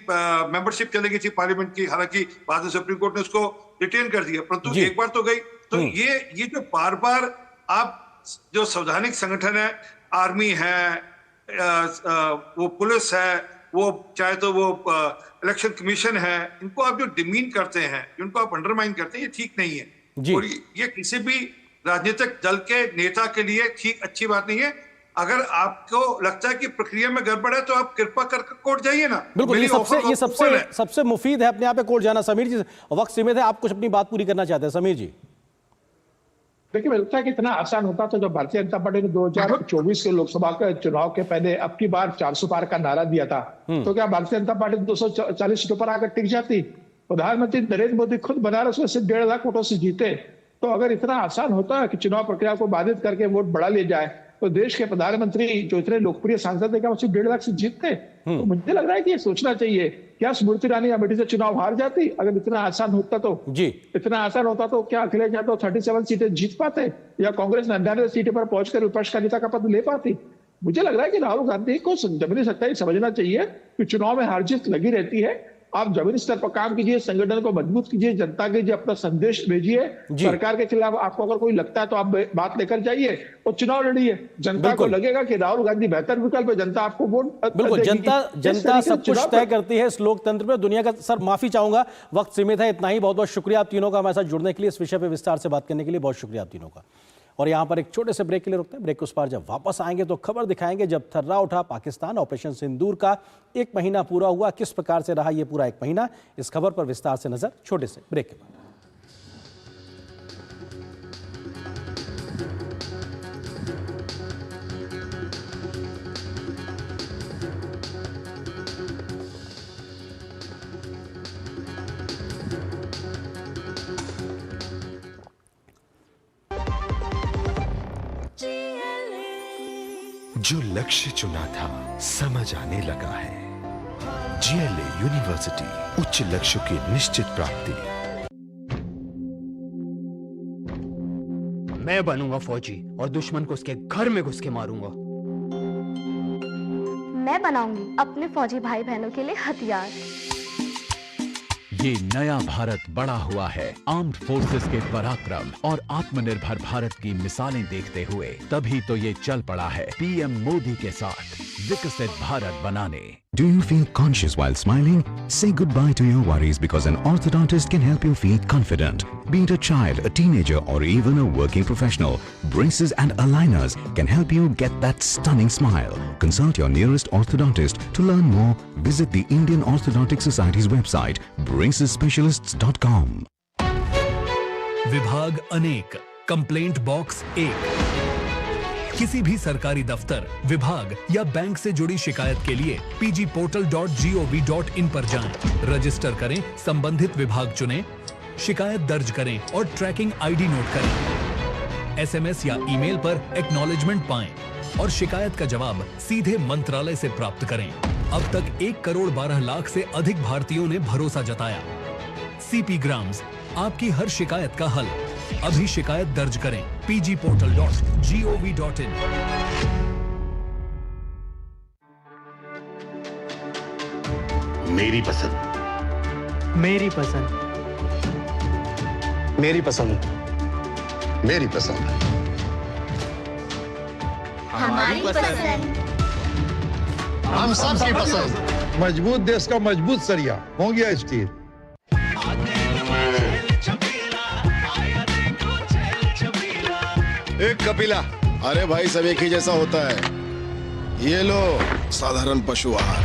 मेंबरशिप चली गई थी पार्लियामेंट की, हालांकि बाद में सुप्रीम कोर्ट ने उसको रिटेन कर दिया, परंतु एक बार तो गई। तो ये जो बार बार आप जो संवैधानिक संगठन है, आर्मी है, वो पुलिस है, वो चाहे तो वो इलेक्शन कमीशन है, इनको आप जो डिमीन करते हैं, जिनको आप अंडरमाइन करते हैं, ये ठीक नहीं है। और ये किसी भी राजनीतिक दल के नेता के लिए ठीक अच्छी बात नहीं है। अगर आपको लगता है कि प्रक्रिया में गड़बड़ है तो आप कृपा कर कोर्ट जाइए ना। बिल्कुल, ये सबसे मुफीद है अपने आप पे कोर्ट जाना। समीर जी वक्त सीमित है, आप कुछ अपनी बात पूरी करना चाहते हैं। समीर जी देखिए, मुझे लगता है कि इतना आसान होता तो जब भारतीय जनता पार्टी ने 2024 के लोकसभा के चुनाव के पहले अब की बार 400 पार का नारा दिया था, तो क्या भारतीय जनता पार्टी 240 सीटों पर आकर टिक जाती? प्रधानमंत्री नरेंद्र मोदी खुद बनारस में सिर्फ 1.5 लाख वोटों से जीते। तो अगर इतना आसान होता है कि चुनाव प्रक्रिया को बाधित करके वोट बढ़ा लिया जाए, तो देश के प्रधानमंत्री जो इतने लोकप्रिय सांसद है, क्या वो सिर्फ 1.5 लाख से जीतते? तो मुझे लग रहा है कि ये सोचना चाहिए, क्या स्मृति ईरानी अमेठी से चुनाव हार जाती? अगर इतना आसान होता तो इतना आसान होता तो क्या अखिलेश यादव 37 सीटें जीत पाते, या कांग्रेस 99 सीटें पर पहुंचकर विपक्ष का नेता का पद ले पाती? मुझे लग रहा है कि राहुल गांधी को जमीनी सच्चाई समझना चाहिए कि चुनाव में हार जीत लगी रहती है। आप जमीनी स्तर पर काम कीजिए, संगठन को मजबूत कीजिए, जनता के लिए अपना संदेश भेजिए। सरकार के खिलाफ आपको अगर कोई लगता है तो आप बात लेकर जाइए और चुनाव लड़िए। जनता को लगेगा कि राहुल गांधी बेहतर विकल्प है, जनता आपको वोट बिल्कुल। जनता सब कुछ तय करती है इस लोकतंत्र में, दुनिया का। सर माफी चाहूंगा, वक्त सीमित है, इतना ही। बहुत बहुत शुक्रिया आप तीनों का हमारे साथ जुड़ने के लिए, इस विषय पर विस्तार से बात करने के लिए बहुत शुक्रिया आप तीनों का। और यहां पर एक छोटे से ब्रेक के लिए रुकते हैं। ब्रेक के उस पार जब वापस आएंगे तो खबर दिखाएंगे, जब थर्रा उठा पाकिस्तान, ऑपरेशन सिंदूर का 1 महीना पूरा हुआ, किस प्रकार से रहा यह पूरा 1 महीना, इस खबर पर विस्तार से नजर छोटे से ब्रेक के बाद। जो लक्ष्य चुना था समझ आने लगा है। जीएलए यूनिवर्सिटी, उच्च लक्ष्य की निश्चित प्राप्ति। मैं बनूंगा फौजी और दुश्मन को उसके घर में घुस के मारूंगा। मैं बनाऊंगी अपने फौजी भाई बहनों के लिए हथियार। ये नया भारत बड़ा हुआ है आर्म्ड फोर्सेस के पराक्रम और आत्मनिर्भर भारत की मिसालें देखते हुए। तभी तो ये चल पड़ा है पीएम मोदी के साथ विकसित भारत बनाने। Do you feel conscious while smiling? Say goodbye to your worries because an orthodontist can help you feel confident. Be it a child, a teenager or even a working professional, braces and aligners can help you get that stunning smile. Consult your nearest orthodontist. To learn more, visit the Indian Orthodontic Society's website, bracesspecialists.com. विभाग अनेक, complaint box 1। किसी भी सरकारी दफ्तर, विभाग या bank से जुड़ी शिकायत के लिए pgportal.gov.in पर जाएं, रजिस्टर करें, संबंधित विभाग चुनें, शिकायत दर्ज करें और ट्रैकिंग आईडी नोट करें। एसएमएस या ईमेल पर एक्नॉलेजमेंट पाएं और शिकायत का जवाब सीधे मंत्रालय से प्राप्त करें। अब तक 1 करोड़ 12 लाख से अधिक भारतीयों ने भरोसा जताया। सीपी ग्राम्स, आपकी हर शिकायत का हल। अभी शिकायत दर्ज करें pgportal.gov.in। मेरी पसंद, मेरी पसंद, मेरी पसंद, मेरी पसंद, हमारी पसंद, हम सबकी पसंद। मजबूत देश का मजबूत सरिया हो गया स्टील। एक कपिला, अरे भाई सब एक ही जैसा होता है। ये लो साधारण पशु आहार।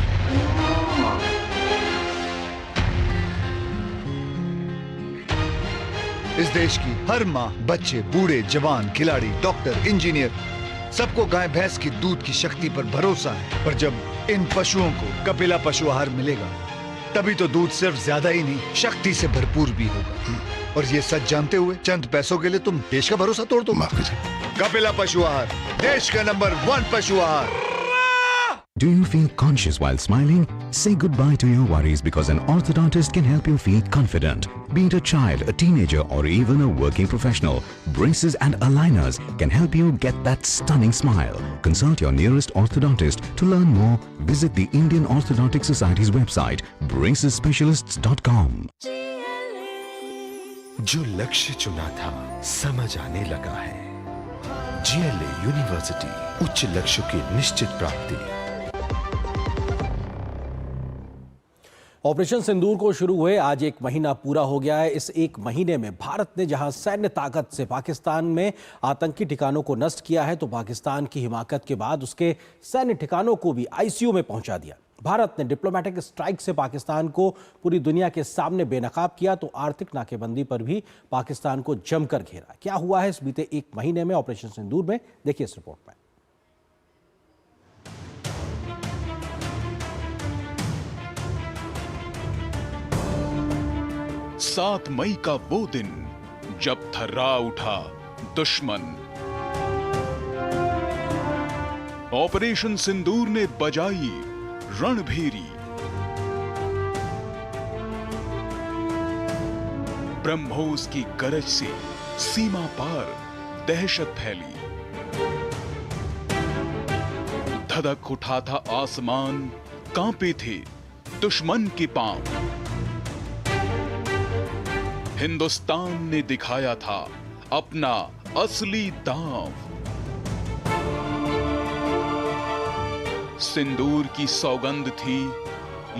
इस देश की हर माँ, बच्चे, बूढ़े, जवान, खिलाड़ी, डॉक्टर, इंजीनियर, सबको गाय भैंस की दूध की शक्ति पर भरोसा है। पर जब इन पशुओं को कपिला पशु आहार मिलेगा, तभी तो दूध सिर्फ ज्यादा ही नहीं, शक्ति से भरपूर भी होगा। और ये सच जानते हुए चंद पैसों के लिए तुम देश का भरोसा तोड़ दो। कपिला पशु आहार, देश का नंबर 1 पशु आहार। Do you feel conscious while smiling? Say goodbye to your worries because an orthodontist can help you feel confident. Be it a child, a teenager or even a working professional, braces and aligners can help you get that stunning smile. Consult your nearest orthodontist. To learn more, visit the Indian Orthodontic Society's website, bracesspecialists.com. जो लक्ष्य चुना था समझ आने लगा है। GLA university, उच्च लक्ष्य की निश्चित प्राप्ति। ऑपरेशन सिंदूर को शुरू हुए आज 1 महीना पूरा हो गया है। इस 1 महीने में भारत ने जहां सैन्य ताकत से पाकिस्तान में आतंकी ठिकानों को नष्ट किया है, तो पाकिस्तान की हिमाकत के बाद उसके सैन्य ठिकानों को भी आईसीयू में पहुंचा दिया। भारत ने डिप्लोमेटिक स्ट्राइक से पाकिस्तान को पूरी दुनिया के सामने बेनकाब किया, तो आर्थिक नाकेबंदी पर भी पाकिस्तान को जमकर घेरा। क्या हुआ है इस बीते 1 महीने में ऑपरेशन सिंदूर में, देखिए इस रिपोर्ट में। 7 मई का वो दिन जब थर्रा उठा दुश्मन। ऑपरेशन सिंदूर ने बजाई रणभेरी। ब्रह्मोस की गरज से सीमा पार दहशत फैली। धधक उठा था आसमान, कांपे थे दुश्मन के पांव। हिंदुस्तान ने दिखाया था अपना असली दांव। सिंदूर की सौगंध थी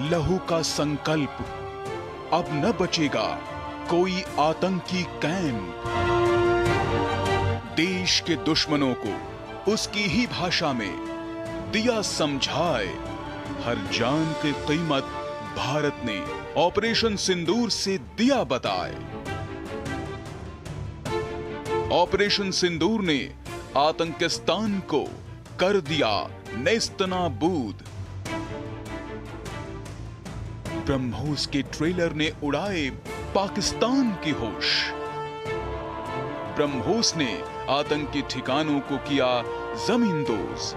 लहू का संकल्प, अब न बचेगा कोई आतंकी कैंप। देश के दुश्मनों को उसकी ही भाषा में दिया समझाए, हर जान की कीमत भारत ने ऑपरेशन सिंदूर से दिया बताए। ऑपरेशन सिंदूर ने आतंकिस्तान को कर दिया नेस्तनाबूद। ब्रह्मोस के ट्रेलर ने उड़ाए पाकिस्तान के होश। ब्रह्मोस ने आतंकी ठिकानों को किया जमींदोज।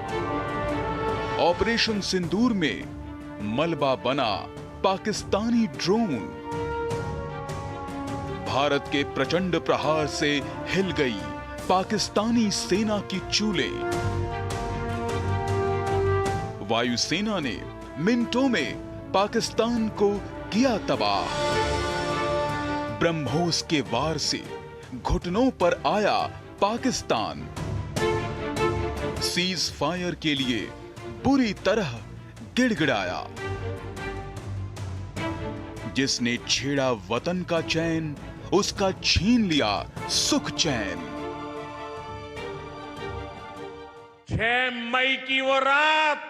ऑपरेशन सिंदूर में मलबा बना पाकिस्तानी ड्रोन। भारत के प्रचंड प्रहार से हिल गई पाकिस्तानी सेना की चूलें। वायुसेना ने मिनटों में पाकिस्तान को किया तबाह। ब्रह्मोस के वार से घुटनों पर आया पाकिस्तान। सीज फायर के लिए बुरी तरह गिड़गिड़ाया। जिसने छेड़ा वतन का चैन, उसका छीन लिया सुख चैन। 6 मई की वो रात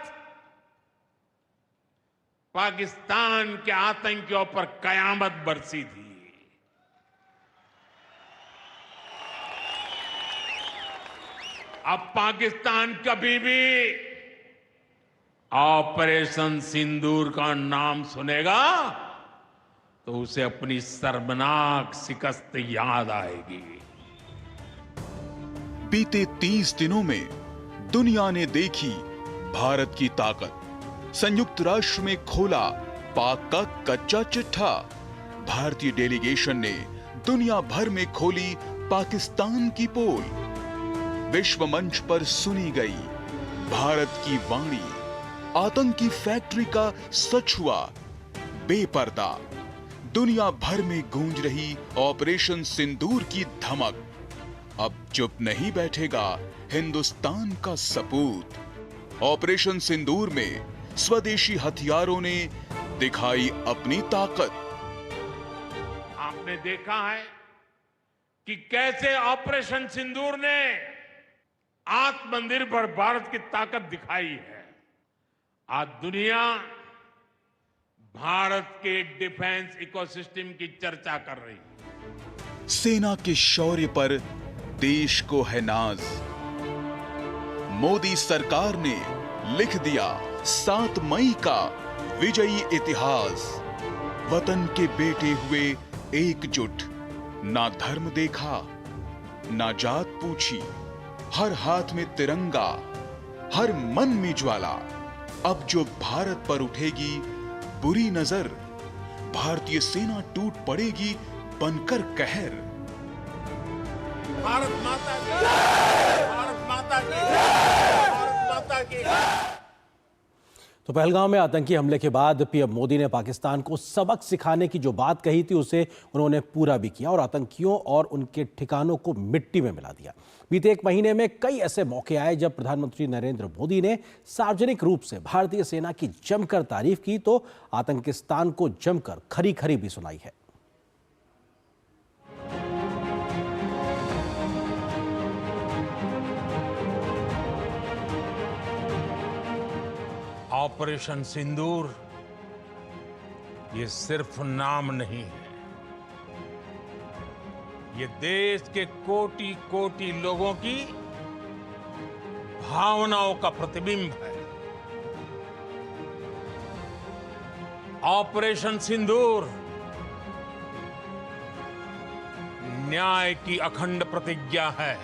पाकिस्तान के आतंकियों पर कयामत बरसी थी। अब पाकिस्तान कभी भी ऑपरेशन सिंदूर का नाम सुनेगा तो उसे अपनी शर्मनाक शिकस्त याद आएगी। बीते 30 दिनों में दुनिया ने देखी भारत की ताकत। संयुक्त राष्ट्र में खोला पाक का कच्चा चिट्ठा। भारतीय डेलीगेशन ने दुनिया भर में खोली पाकिस्तान की पोल। विश्व मंच पर सुनी गई भारत की वाणी। आतंकी फैक्ट्री का सच हुआ बेपर्दा। दुनिया भर में गूंज रही ऑपरेशन सिंदूर की धमक। अब चुप नहीं बैठेगा हिंदुस्तान का सपूत। ऑपरेशन सिंदूर में स्वदेशी हथियारों ने दिखाई अपनी ताकत। आपने देखा है कि कैसे ऑपरेशन सिंदूर ने आत्मनिर्भर भारत की ताकत दिखाई है। आज दुनिया भारत के डिफेंस इकोसिस्टम की चर्चा कर रही है। सेना के शौर्य पर देश को है नाज। मोदी सरकार ने लिख दिया 7 मई का विजयी इतिहास। वतन के बेटे हुए एकजुट। ना धर्म देखा, ना जात पूछी। हर हाथ में तिरंगा, हर मन में ज्वाला। अब जो भारत पर उठेगी बुरी नजर, भारतीय सेना टूट पड़ेगी बनकर कहर। भारत माता की, भारत माता की, भारत माता की। तो पहलगाम में आतंकी हमले के बाद पीएम मोदी ने पाकिस्तान को सबक सिखाने की जो बात कही थी उसे उन्होंने पूरा भी किया और आतंकियों और उनके ठिकानों को मिट्टी में मिला दिया। बीते 1 महीने में कई ऐसे मौके आए जब प्रधानमंत्री नरेंद्र मोदी ने सार्वजनिक रूप से भारतीय सेना की जमकर तारीफ की तो आतंकिस्तान को जमकर खरी खरी भी सुनाई है। ऑपरेशन सिंदूर ये सिर्फ नाम नहीं है, ये देश के कोटि कोटि लोगों की भावनाओं का प्रतिबिंब है। ऑपरेशन सिंदूर न्याय की अखंड प्रतिज्ञा है।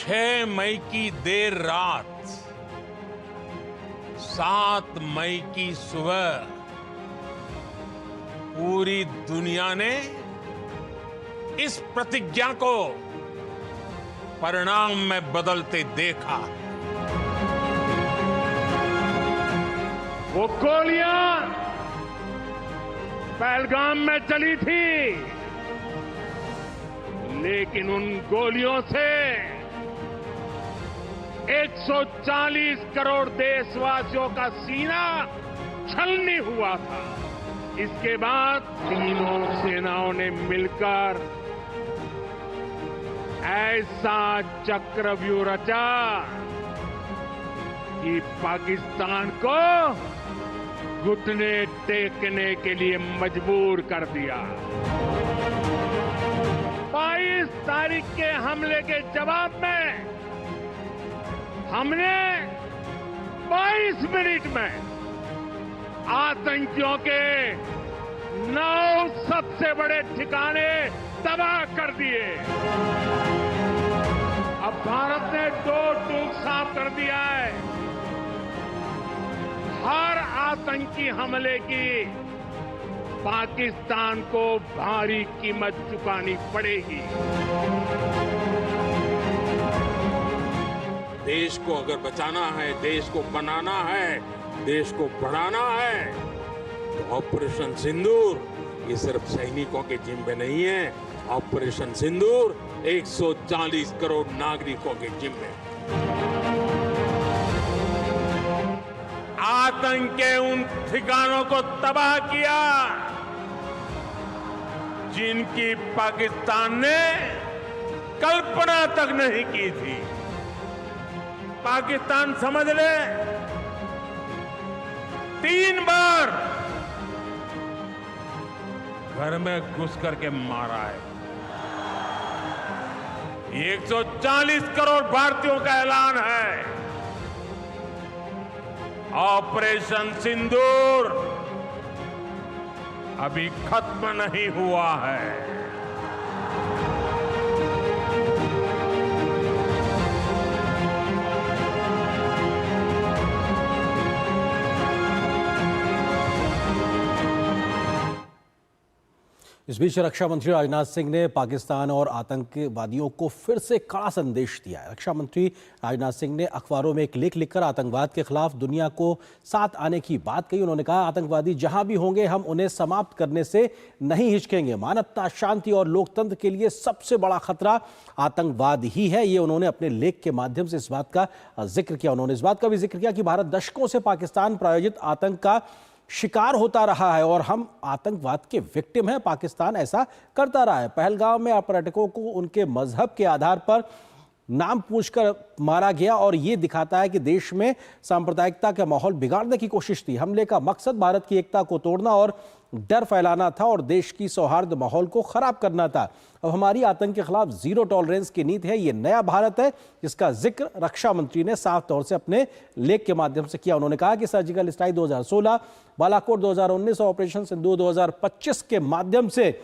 6 मई की देर रात, 7 मई की सुबह पूरी दुनिया ने इस प्रतिज्ञा को परिणाम में बदलते देखा। वो गोलियां पहलगाम में चली थी, लेकिन उन गोलियों से 140 करोड़ देशवासियों का सीना छलनी हुआ था। इसके बाद तीनों सेनाओं ने मिलकर ऐसा चक्रव्यूह रचा कि पाकिस्तान को घुटने टेकने के लिए मजबूर कर दिया। 22 तारीख के हमले के जवाब में हमने 22 मिनट में आतंकियों के 9 सबसे बड़े ठिकाने तबाह कर दिए। अब भारत ने 2 टूक साफ कर दिया है। हर आतंकी हमले की पाकिस्तान को भारी कीमत चुकानी पड़ेगी। देश को अगर बचाना है, देश को बनाना है, देश को बढ़ाना है, तो ऑपरेशन सिंदूर ये सिर्फ सैनिकों के जिम्मे नहीं है। ऑपरेशन सिंदूर 140 करोड़ नागरिकों के जिम्मे। आतंक के उन ठिकानों को तबाह किया जिनकी पाकिस्तान ने कल्पना तक नहीं की थी। पाकिस्तान समझ ले 3 बार घर में घुस करके मारा है। 140 करोड़ भारतीयों का ऐलान है। ऑपरेशन सिंदूर अभी खत्म नहीं हुआ है। इस बीच रक्षा मंत्री राजनाथ सिंह ने पाकिस्तान और आतंकवादियों को फिर से कड़ा संदेश दिया है। रक्षा मंत्री राजनाथ सिंह ने अखबारों में एक लेख लिखकर आतंकवाद के खिलाफ दुनिया को साथ आने की बात कही। उन्होंने कहा, आतंकवादी जहां भी होंगे हम उन्हें समाप्त करने से नहीं हिचकेंगे। मानवता, शांति और लोकतंत्र के लिए सबसे बड़ा खतरा आतंकवाद ही है। ये उन्होंने अपने लेख के माध्यम से इस बात का जिक्र किया। उन्होंने इस बात का भी जिक्र किया कि भारत दशकों से पाकिस्तान प्रायोजित आतंक का शिकार होता रहा है और हम आतंकवाद के विक्टिम हैं। पाकिस्तान ऐसा करता रहा है। पहलगाम में पर्यटकों को उनके मजहब के आधार पर नाम पूछकर मारा गया और ये दिखाता है कि देश में सांप्रदायिकता का माहौल बिगाड़ने की कोशिश थी। हमले का मकसद भारत की एकता को तोड़ना और डर फैलाना था और देश की सौहार्द माहौल को खराब करना था। अब हमारी आतंक के खिलाफ जीरो टॉलरेंस की नीति है। ये नया भारत है जिसका जिक्र रक्षा मंत्री ने साफ तौर से अपने लेख के माध्यम से किया। उन्होंने कहा कि सर्जिकल स्ट्राइक 2016, बालाकोट 2019 और ऑपरेशन सिंदूर 2025 के माध्यम से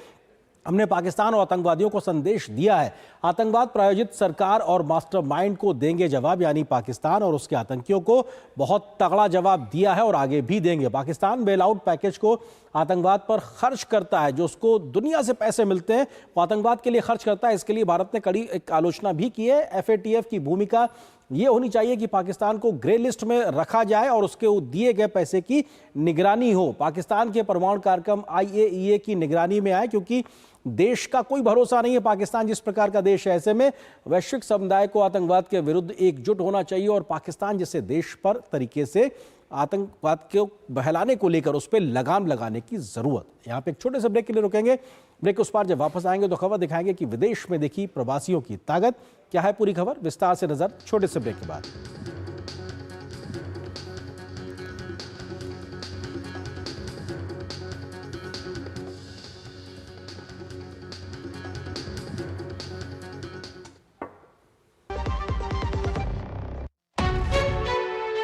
हमने पाकिस्तान और आतंकवादियों को संदेश दिया है। आतंकवाद प्रायोजित सरकार और मास्टरमाइंड को देंगे जवाब, यानी पाकिस्तान और उसके आतंकियों को बहुत तगड़ा जवाब दिया है और आगे भी देंगे। पाकिस्तान बेल आउट पैकेज को आतंकवाद पर खर्च करता है। जो उसको दुनिया से पैसे मिलते हैं वो आतंकवाद के लिए खर्च करता है। इसके लिए भारत ने कड़ी एक आलोचना भी की है। FATF की भूमिका ये होनी चाहिए कि पाकिस्तान को ग्रे लिस्ट में रखा जाए और उसके दिए गए पैसे की निगरानी हो। पाकिस्तान के परमाणु कार्यक्रम IAEA की निगरानी में आए, क्योंकि देश का कोई भरोसा नहीं है। पाकिस्तान जिस प्रकार का देश है, ऐसे में वैश्विक समुदाय को आतंकवाद के विरुद्ध एकजुट होना चाहिए और पाकिस्तान जैसे देश पर तरीके से आतंकवाद को बहलाने को लेकर उस पर लगाम लगाने की जरूरत। यहाँ पे एक छोटे से ब्रेक के लिए रुकेंगे। ब्रेक उस पार जब वापस आएंगे तो खबर दिखाएंगे कि विदेश में देखी प्रवासियों की ताकत। क्या है पूरी खबर, विस्तार से नजर छोटे से ब्रेक के बाद।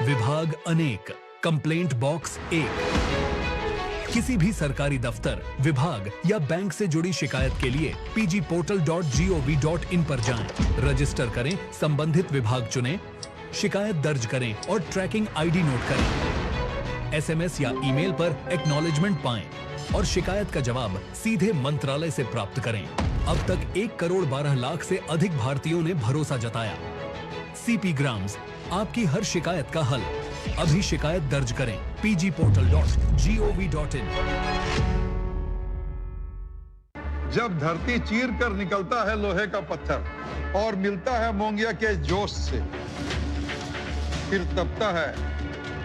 विभाग अनेक, कंप्लेंट बॉक्स 1, किसी भी सरकारी दफ्तर, विभाग या बैंक से जुड़ी शिकायत के लिए pgportal.gov.in पर जाएं, रजिस्टर करें, संबंधित विभाग चुनें, शिकायत दर्ज करें और ट्रैकिंग आईडी नोट करें। एसएमएस या ईमेल पर एक्नॉलेजमेंट पाएं और शिकायत का जवाब सीधे मंत्रालय से प्राप्त करें। अब तक 1,12,00,000 से अधिक भारतीयों ने भरोसा जताया। सीपी ग्राम्स, आपकी हर शिकायत का हल। अभी शिकायत दर्ज करें pgportal.gov.in। जब धरती चीर कर निकलता है लोहे का पत्थर और मिलता है मोंगिया के जोश से, फिर तपता है,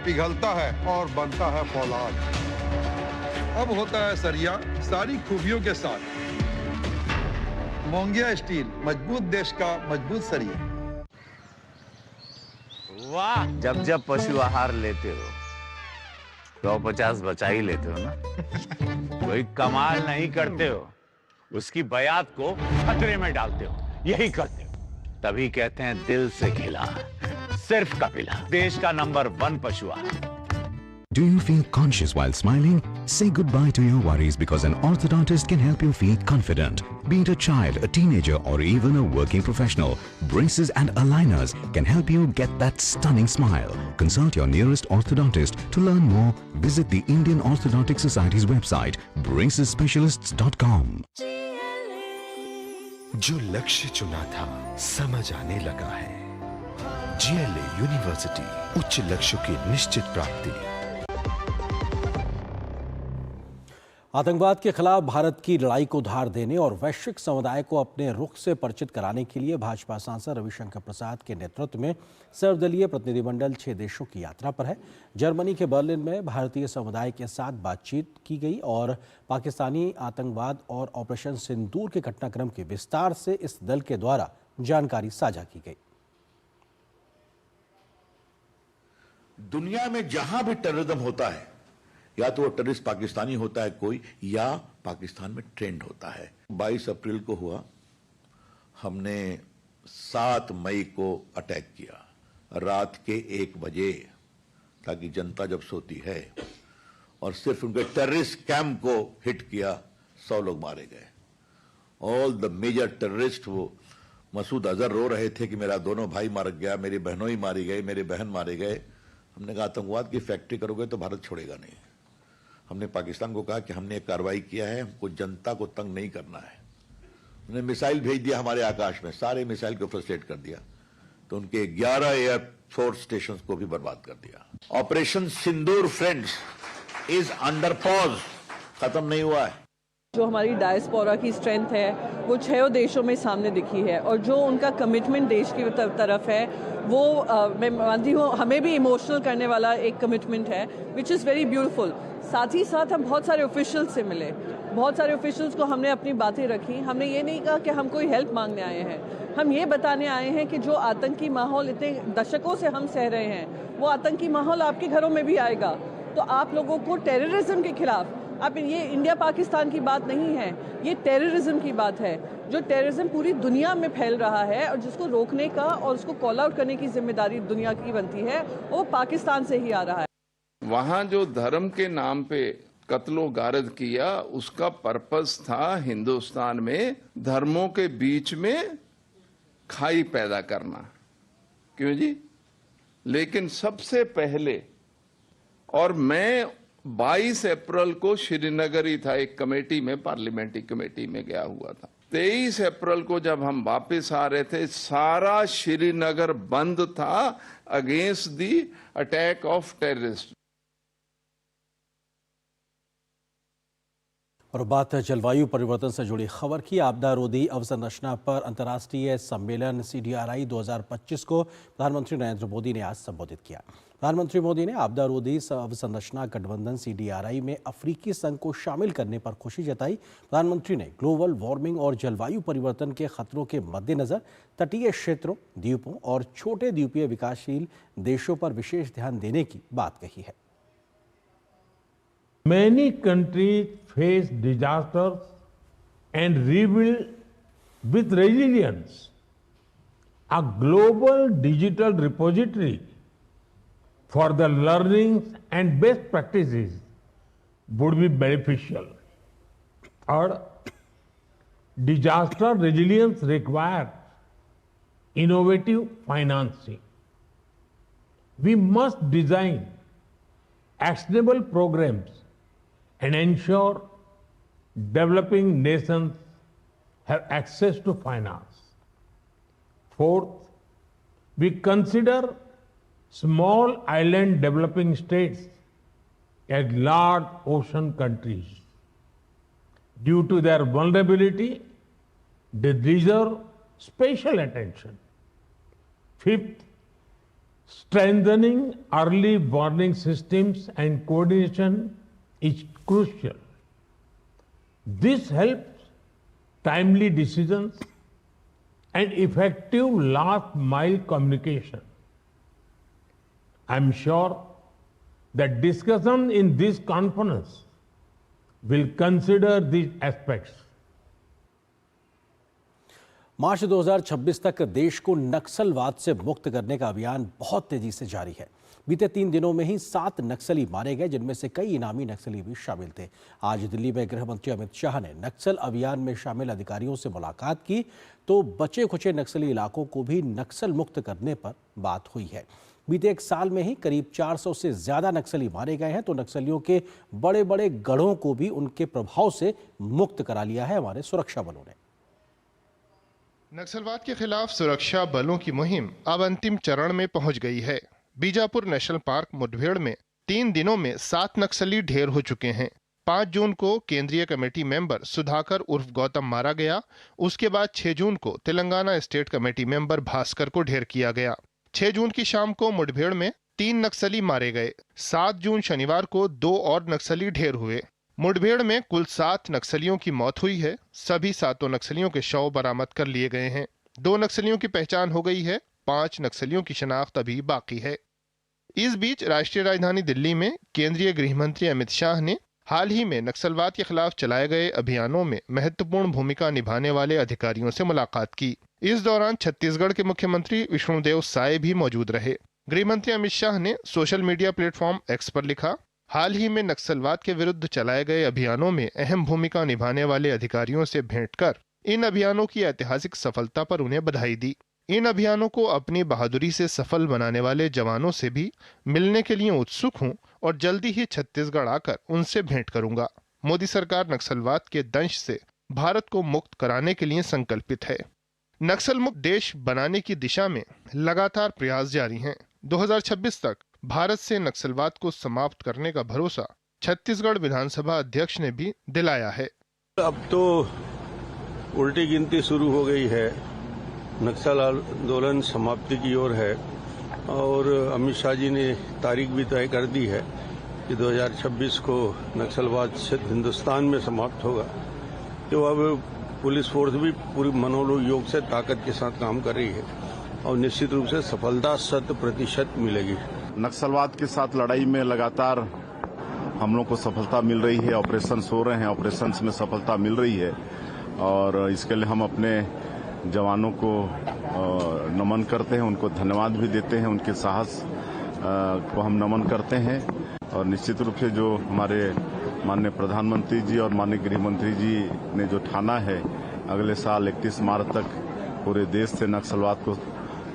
पिघलता है और बनता है फौलाद। अब होता है सरिया सारी खूबियों के साथ। मोंगिया स्टील, मजबूत देश का मजबूत सरिया। वाह, जब जब पशु आहार लेते हो 150 बचा ही लेते हो ना। कोई कमाल नहीं करते हो, उसकी बयात को खतरे में डालते हो, यही करते हो। तभी कहते हैं दिल से खिला, सिर्फ कपिला, देश का नंबर 1 पशु आहार। Do you feel conscious while smiling? Say goodbye to your worries because an orthodontist can help you feel confident. Be it a child, a teenager, or even a working professional, braces and aligners can help you get that stunning smile. Consult your nearest orthodontist. To learn more, visit the Indian Orthodontic Society's website, bracesspecialists.com. जो लक्ष्य चुना था समझ आने लगा है। GLA university, उच्च लक्ष्यों की निश्चित प्राप्ति। आतंकवाद के खिलाफ भारत की लड़ाई को धार देने और वैश्विक समुदाय को अपने रुख से परिचित कराने के लिए भाजपा सांसद रविशंकर प्रसाद के नेतृत्व में सर्वदलीय प्रतिनिधिमंडल 6 देशों की यात्रा पर है। जर्मनी के बर्लिन में भारतीय समुदाय के साथ बातचीत की गई और पाकिस्तानी आतंकवाद और ऑपरेशन सिंदूर के घटनाक्रम के विस्तार से इस दल के द्वारा जानकारी साझा की गई। दुनिया में जहां भी टेररिज्म होता है, या तो वो टेररिस्ट पाकिस्तानी होता है कोई, या पाकिस्तान में ट्रेंड होता है। 22 अप्रैल को हुआ, हमने 7 मई को अटैक किया रात के 1 बजे, ताकि जनता जब सोती है, और सिर्फ उनके टेररिस्ट कैंप को हिट किया, 100 लोग मारे गए। ऑल द मेजर टेररिस्ट, वो मसूद अजहर रो रहे थे कि मेरा दोनों भाई मार गया, मेरी बहनों ही मारी गई, मेरे बहन मारे गए। हमने कहा आतंकवाद की फैक्ट्री करोगे तो भारत छोड़ेगा नहीं। हमने पाकिस्तान को कहा कि हमने एक कार्रवाई किया है, हमको जनता को तंग नहीं करना है। उन्होंने मिसाइल भेज दिया हमारे आकाश में, सारे मिसाइल को फ्रस्ट्रेट कर दिया, तो उनके 11 एयरफोर्स स्टेशंस को भी बर्बाद कर दिया। Operation Sindoor friends is under pause, खत्म नहीं हुआ है। जो हमारी डायस्पोरा की स्ट्रेंथ है वो 6 देशों में सामने दिखी है, और जो उनका कमिटमेंट देश की तरफ है वो मैं मानती हूँ हमें भी इमोशनल करने वाला एक कमिटमेंट है, विच इज़ वेरी ब्यूटीफुल। साथ ही साथ हम बहुत सारे ऑफिशियल्स से मिले, बहुत सारे ऑफिशियल्स को हमने अपनी बातें रखी। हमने ये नहीं कहा कि हम कोई हेल्प मांगने आए हैं, हम ये बताने आए हैं कि जो आतंकी माहौल इतने दशकों से हम सह रहे हैं, वो आतंकी माहौल आपके घरों में भी आएगा। तो आप लोगों को टेररिज्म के खिलाफ, अब ये इंडिया पाकिस्तान की बात नहीं है, ये टेररिज्म की बात है। जो टेररिज्म पूरी दुनिया में फैल रहा है और जिसको रोकने का और उसको कॉल आउट करने की जिम्मेदारी दुनिया की बनती है, वो पाकिस्तान से ही आ रहा है। वहाँ जो धर्म के नाम पे कत्लो गारद किया, उसका पर्पस था हिंदुस्तान में धर्मों के बीच में खाई पैदा करना। क्यों जी? लेकिन सबसे पहले, और मैं 22 अप्रैल को श्रीनगर ही था, एक कमेटी में, पार्लियामेंट्री कमेटी में गया हुआ था। 23 अप्रैल को जब हम वापस आ रहे थे, सारा श्रीनगर बंद था against the attack of terrorist. और बात है जलवायु परिवर्तन से जुड़ी खबर की। आपदा रोधी अवसंरचना पर अंतर्राष्ट्रीय सम्मेलन CDRI 2025 को प्रधानमंत्री नरेंद्र मोदी ने आज संबोधित किया। प्रधानमंत्री मोदी ने आपदा रोधी अवसंरचना गठबंधन CDRI में अफ्रीकी संघ को शामिल करने पर खुशी जताई। प्रधानमंत्री ने ग्लोबल वार्मिंग और जलवायु परिवर्तन के खतरों के मद्देनजर तटीय क्षेत्रों, द्वीपों और छोटे द्वीपीय विकासशील देशों पर विशेष ध्यान देने की बात कही है। Many countries face disasters and rebuild with resilience. A global digital repository for the learnings and best practices would be beneficial. Third, disaster resilience requires innovative financing. We must design actionable programs and ensure developing nations have access to finance. Fourth, we consider small island developing states as large ocean countries. Due to their vulnerability, they deserve special attention. Fifth, strengthening early warning systems and coordination is crucial. This helps timely decisions and effective last mile communication. I am sure that discussion in this conference will consider these aspects. मार्च 2026 तक देश को नक्सलवाद से मुक्त करने का अभियान बहुत तेजी से जारी है। बीते 3 दिनों में ही 7 नक्सली मारे गए, जिनमें से कई इनामी नक्सली भी शामिल थे। आज दिल्ली में गृह मंत्री अमित शाह ने नक्सल अभियान में शामिल अधिकारियों से मुलाकात की तो बचे खुचे नक्सली इलाकों को भी नक्सल मुक्त करने पर बात हुई है। बीते 1 साल में ही करीब 400 से ज्यादा नक्सली मारे गए हैं, तो नक्सलियों के बड़े बड़े गढ़ों को भी उनके प्रभाव से मुक्त करा लिया है हमारे सुरक्षा बलों ने। नक्सलवाद के खिलाफ सुरक्षा बलों की मुहिम अब अंतिम चरण में पहुंच गई है। बीजापुर नेशनल पार्क मुठभेड़ में 3 दिनों में 7 नक्सली ढेर हो चुके हैं। 5 जून को केंद्रीय कमेटी मेंबर सुधाकर उर्फ गौतम मारा गया। उसके बाद 6 जून को Telangana state committee member Bhaskar को ढेर किया गया। 6 जून की शाम को मुठभेड़ में 3 नक्सली मारे गए। 7 जून शनिवार को 2 और नक्सली ढेर हुए। मुठभेड़ में कुल 7 नक्सलियों की मौत हुई है। सभी 7 नक्सलियों के शव बरामद कर लिए गए हैं। 2 नक्सलियों की पहचान हो गई है। 5 नक्सलियों की शिनाख्त अभी बाकी है। इस बीच राष्ट्रीय राजधानी दिल्ली में केंद्रीय गृह मंत्री अमित शाह ने हाल ही में नक्सलवाद के खिलाफ चलाए गए अभियानों में महत्वपूर्ण भूमिका निभाने वाले अधिकारियों से मुलाकात की। इस दौरान छत्तीसगढ़ के मुख्यमंत्री विष्णुदेव साय भी मौजूद रहे। गृह मंत्री अमित शाह ने सोशल मीडिया प्लेटफॉर्म एक्स पर लिखा, हाल ही में नक्सलवाद के विरुद्ध चलाए गए अभियानों में अहम भूमिका निभाने वाले अधिकारियों से भेंट कर इन अभियानों की ऐतिहासिक सफलता पर उन्हें बधाई दी। इन अभियानों को अपनी बहादुरी से सफल बनाने वाले जवानों से भी मिलने के लिए उत्सुक हूं और जल्दी ही छत्तीसगढ़ आकर उनसे भेंट करूंगा। मोदी सरकार नक्सलवाद के दंश से भारत को मुक्त कराने के लिए संकल्पित है। नक्सल मुक्त देश बनाने की दिशा में लगातार प्रयास जारी हैं। 2026 तक भारत से नक्सलवाद को समाप्त करने का भरोसा छत्तीसगढ़ विधानसभा अध्यक्ष ने भी दिलाया है। अब तो उल्टी गिनती शुरू हो गई है। नक्सल आंदोलन समाप्ति की ओर है और अमित शाह जी ने तारीख भी तय कर दी है कि 2026 को नक्सलवाद हिंदुस्तान में समाप्त होगा। तो अब पुलिस फोर्स भी पूरी मनोयोग से ताकत के साथ काम कर रही है और निश्चित रूप से सफलता 100% मिलेगी। नक्सलवाद के साथ लड़ाई में लगातार हम लोग को सफलता मिल रही है। ऑपरेशंस हो रहे हैं, ऑपरेशंस में सफलता मिल रही है और इसके लिए हम अपने जवानों को नमन करते हैं, उनको धन्यवाद भी देते हैं। उनके साहस को हम नमन करते हैं और निश्चित रूप से जो हमारे माननीय प्रधानमंत्री जी और माननीय गृह मंत्री जी ने जो ठाना है अगले साल 31 मार्च तक पूरे देश से नक्सलवाद को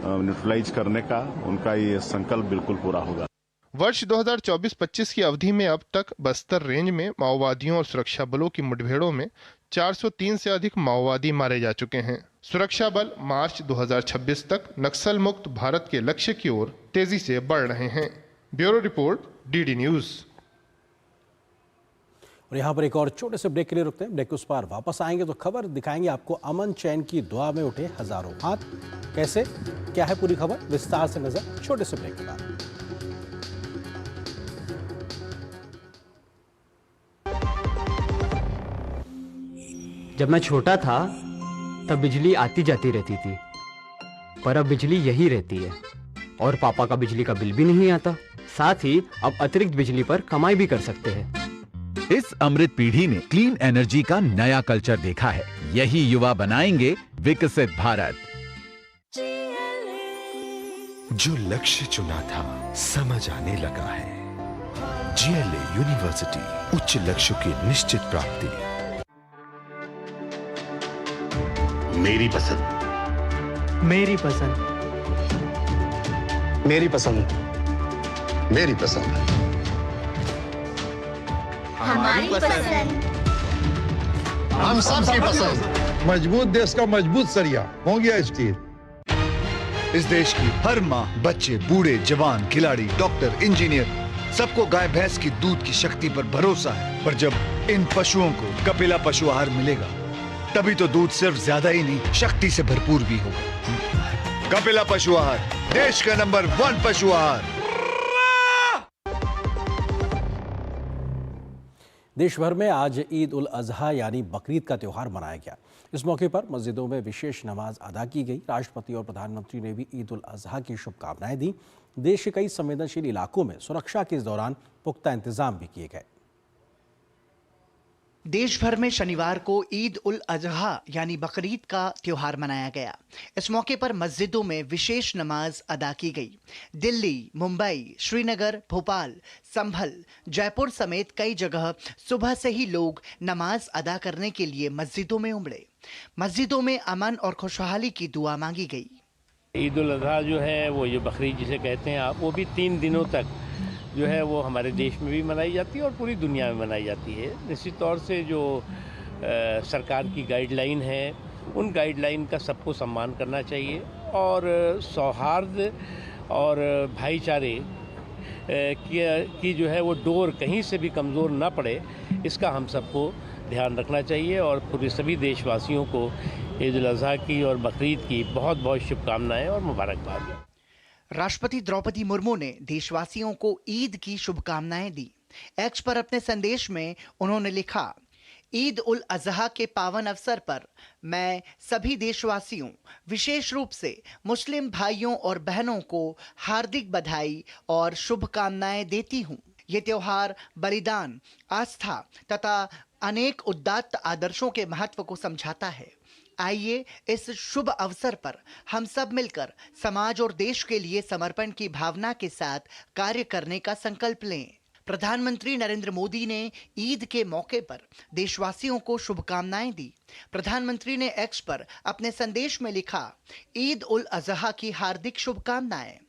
न्यूट्रलाइज करने का, उनका ये संकल्प बिल्कुल पूरा होगा। वर्ष 2024-25 की अवधि में अब तक बस्तर रेंज में माओवादियों और सुरक्षा बलों की मुठभेड़ों में 403 से अधिक माओवादी मारे जा चुके हैं। सुरक्षा बल मार्च 2026 तक नक्सल मुक्त भारत के लक्ष्य की ओर तेजी से बढ़ रहे हैं। Bureau report, DD news. और यहाँ पर एक और छोटे से ब्रेक के लिए रुकते हैं। ब्रेक उस पार वापस आएंगे तो खबर दिखाएंगे आपको। अमन चैन की दुआ में उठे हजारों हाथ, कैसे क्या है पूरी खबर, विस्तार से नजर छोटे से ब्रेक के बाद। जब मैं छोटा था तब बिजली आती जाती रहती थी, पर अब बिजली यही रहती है और पापा का बिजली का बिल भी नहीं आता। साथ ही अब अतिरिक्त बिजली पर कमाई भी कर सकते हैं। इस अमृत पीढ़ी ने क्लीन एनर्जी का नया कल्चर देखा है। यही युवा बनाएंगे विकसित भारत। जो लक्ष्य चुना था समझ आने लगा है। GLA यूनिवर्सिटी, उच्च लक्ष्य की निश्चित प्राप्ति। मेरी पसंद, मेरी पसंद, मेरी पसंद, मेरी पसंद, हमारी पसंद, हम सबकी पसंद। मजबूत देश का मजबूत सरिया हो गया स्टील। इस देश की हर माँ, बच्चे, बूढ़े, जवान, खिलाड़ी, डॉक्टर, इंजीनियर, सबको गाय भैंस की दूध की शक्ति पर भरोसा है। पर जब इन पशुओं को कपिला पशु आहार मिलेगा, तभी तो दूध सिर्फ ज्यादा ही नहीं, शक्ति से भरपूर भी होगा। कपिला पशु आहार, देश का नंबर 1 पशु आहार। देश भर में आज ईद उल अजहा यानी बकरीद का त्यौहार मनाया गया। इस मौके पर मस्जिदों में विशेष नमाज अदा की गई। राष्ट्रपति और प्रधानमंत्री ने भी ईद उल अजहा की शुभकामनाएं दी। देश के कई संवेदनशील इलाकों में सुरक्षा के इस दौरान पुख्ता इंतजाम भी किए गए। देश भर में शनिवार को ईद उल अजहा यानी बकरीद का त्योहार मनाया गया। इस मौके पर मस्जिदों में विशेष नमाज अदा की गई। दिल्ली, मुंबई, श्रीनगर, भोपाल, संभल, जयपुर समेत कई जगह सुबह से ही लोग नमाज अदा करने के लिए मस्जिदों में उमड़े। मस्जिदों में अमन और खुशहाली की दुआ मांगी गई। ईद उल अजहा जो है वो जो बकरीद जिसे कहते हैं आप, वो भी 3 दिनों तक जो है वो हमारे देश में भी मनाई जाती है और पूरी दुनिया में मनाई जाती है। निश्चित तौर से जो सरकार की गाइडलाइन है, उन गाइडलाइन का सबको सम्मान करना चाहिए और सौहार्द और भाईचारे की जो है वो डोर कहीं से भी कमज़ोर ना पड़े, इसका हम सबको ध्यान रखना चाहिए। और पूरे सभी देशवासियों को ईद उल अजहा की और बकरीद की बहुत बहुत शुभकामनाएं और मुबारकबाद। राष्ट्रपति द्रौपदी मुर्मू ने देशवासियों को ईद की शुभकामनाएं दी। एक्स पर अपने संदेश में उन्होंने लिखा, ईद उल अजहा के पावन अवसर पर मैं सभी देशवासियों, विशेष रूप से मुस्लिम भाइयों और बहनों को हार्दिक बधाई और शुभकामनाएं देती हूं। ये त्योहार बलिदान, आस्था तथा अनेक उदात्त आदर्शों के महत्व को समझाता है। आइए इस शुभ अवसर पर हम सब मिलकर समाज और देश के लिए समर्पण की भावना के साथ कार्य करने का संकल्प लें। प्रधानमंत्री नरेंद्र मोदी ने ईद के मौके पर देशवासियों को शुभकामनाएं दी। प्रधानमंत्री ने एक्स पर अपने संदेश में लिखा, ईद उल अजहा की हार्दिक शुभकामनाएं।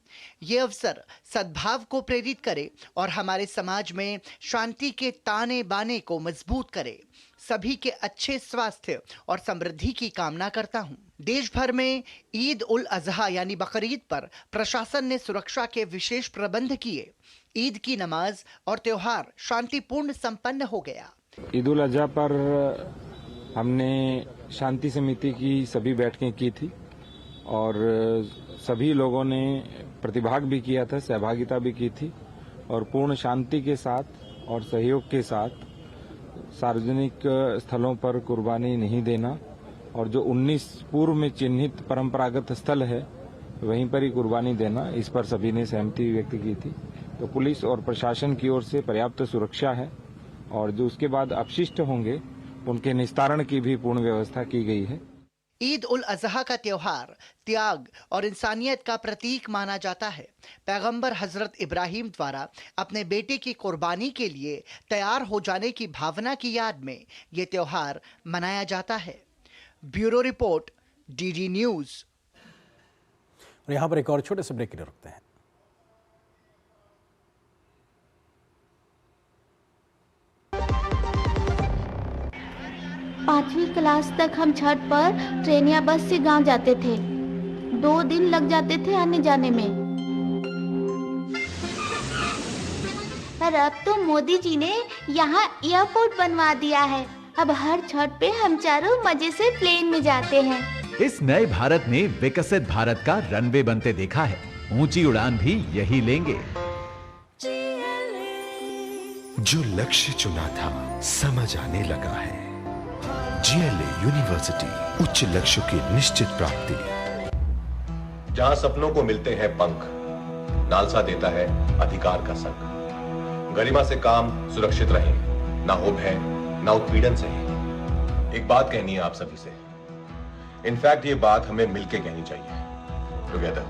ये अवसर सद्भाव को प्रेरित करे और हमारे समाज में शांति के ताने बाने को मजबूत करे। सभी के अच्छे स्वास्थ्य और समृद्धि की कामना करता हूं। देश भर में ईद उल अजहा यानी बकरीद पर प्रशासन ने सुरक्षा के विशेष प्रबंध किए। ईद की नमाज और त्योहार शांतिपूर्ण संपन्न हो गया। ईद उल अजहा पर हमने शांति समिति की सभी बैठकें की थी और सभी लोगों ने प्रतिभाग भी किया था, सहभागिता भी की थी और पूर्ण शांति के साथ और सहयोग के साथ सार्वजनिक स्थलों पर कुर्बानी नहीं देना और जो 19 पूर्व में चिन्हित परंपरागत स्थल है वहीं पर ही कुर्बानी देना, इस पर सभी ने सहमति व्यक्त की थी। तो पुलिस और प्रशासन की ओर से पर्याप्त सुरक्षा है और जो उसके बाद अपशिष्ट होंगे उनके निस्तारण की भी पूर्ण व्यवस्था की गई है। ईद उल अजहा का त्योहार त्याग और इंसानियत का प्रतीक माना जाता है। पैगंबर हजरत इब्राहिम द्वारा अपने बेटे की कुर्बानी के लिए तैयार हो जाने की भावना की याद में ये त्योहार मनाया जाता है। Bureau report, DD news. और यहाँ पर एक और छोटे से ब्रेक के लिए रुकते हैं। पांचवी क्लास तक हम छत पर ट्रेन या बस से गांव जाते थे। 2 दिन लग जाते थे आने जाने में। पर अब तो मोदी जी ने यहाँ एयरपोर्ट बनवा दिया है। अब हर छत पे हम चारों मजे से प्लेन में जाते हैं। इस नए भारत ने विकसित भारत का रनवे बनते देखा है। ऊंची उड़ान भी यही लेंगे। जो लक्ष्य चुना था समझ आने लगा है। GLA यूनिवर्सिटी, उच्च लक्ष्य की निश्चित प्राप्ति। जहां सपनों को मिलते हैं पंख, नालसा देता है अधिकार का संग। गरिमा से काम सुरक्षित रहे, ना हो भय ना उत्पीड़न सहे। एक बात कहनी है आप सभी से, इनफैक्ट ये बात हमें मिलके कहनी चाहिए, टुगेदर।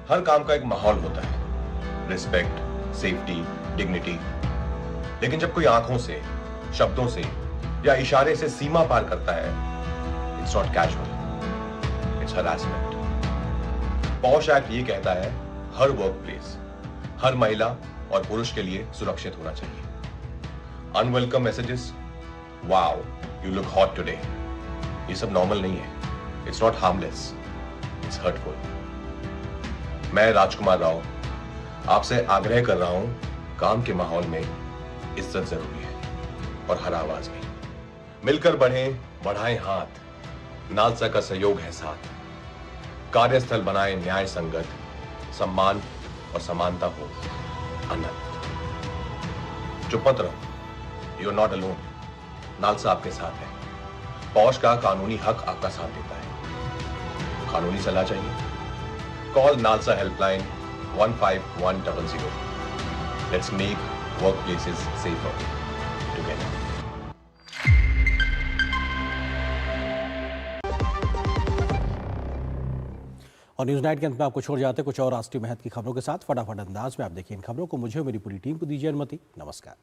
हर काम का एक माहौल होता है, रिस्पेक्ट, सेफ्टी, डिग्निटी। लेकिन जब कोई आंखों से, शब्दों से या इशारे से सीमा पार करता है, it's not casual, it's harassment. Posh act ये कहता है हर वर्क प्लेस, हर महिला और पुरुष के लिए सुरक्षित होना चाहिए। Unwelcome messages, wow you look hot today, ये सब नॉर्मल नहीं है। It's not harmless, it's hurtful. मैं राजकुमार राव आपसे आग्रह कर रहा हूं, काम के माहौल में इज्जत जरूरी है और हर आवाज में। मिलकर बढ़ें, बढ़ाएं हाथ, नालसा का सहयोग है साथ। कार्यस्थल बनाएं न्याय संगत, सम्मान और समानता हो अनंत। चुप मत रहो, you are not alone, NALSA आपके साथ है। पॉश का कानूनी हक आपका साथ देता है। कानूनी सलाह चाहिए? Call NALSA helpline 15100। Let's make workplaces safer together. और न्यूज नाइट के अंत में आपको छोड़ जाते कुछ और राष्ट्रीय महत्व की खबरों के साथ। फटाफट अंदाज में आप देखिए इन खबरों को। मुझे और मेरी पूरी टीम को दीजिए अनुमति। नमस्कार।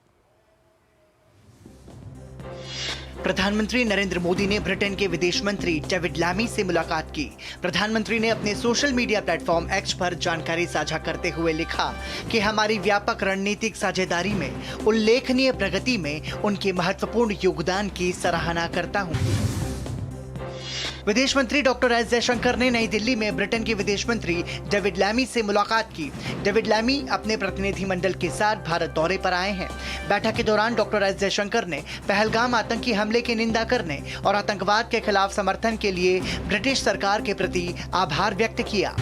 प्रधानमंत्री नरेंद्र मोदी ने ब्रिटेन के विदेश मंत्री डेविड लैमी से मुलाकात की। प्रधानमंत्री ने अपने सोशल मीडिया प्लेटफॉर्म एक्स पर जानकारी साझा करते हुए लिखा कि हमारी व्यापक रणनीतिक साझेदारी में उल्लेखनीय प्रगति में उनके महत्वपूर्ण योगदान की सराहना करता हूं। विदेश मंत्री डॉक्टर एस जयशंकर ने नई दिल्ली में ब्रिटेन के विदेश मंत्री डेविड लैमी से मुलाकात की। डेविड लैमी अपने प्रतिनिधिमंडल के साथ भारत दौरे पर आए हैं। बैठक के दौरान डॉक्टर एस जयशंकर ने पहलगाम आतंकी हमले की निंदा करने और आतंकवाद के खिलाफ समर्थन के लिए ब्रिटिश सरकार के प्रति आभार व्यक्त किया।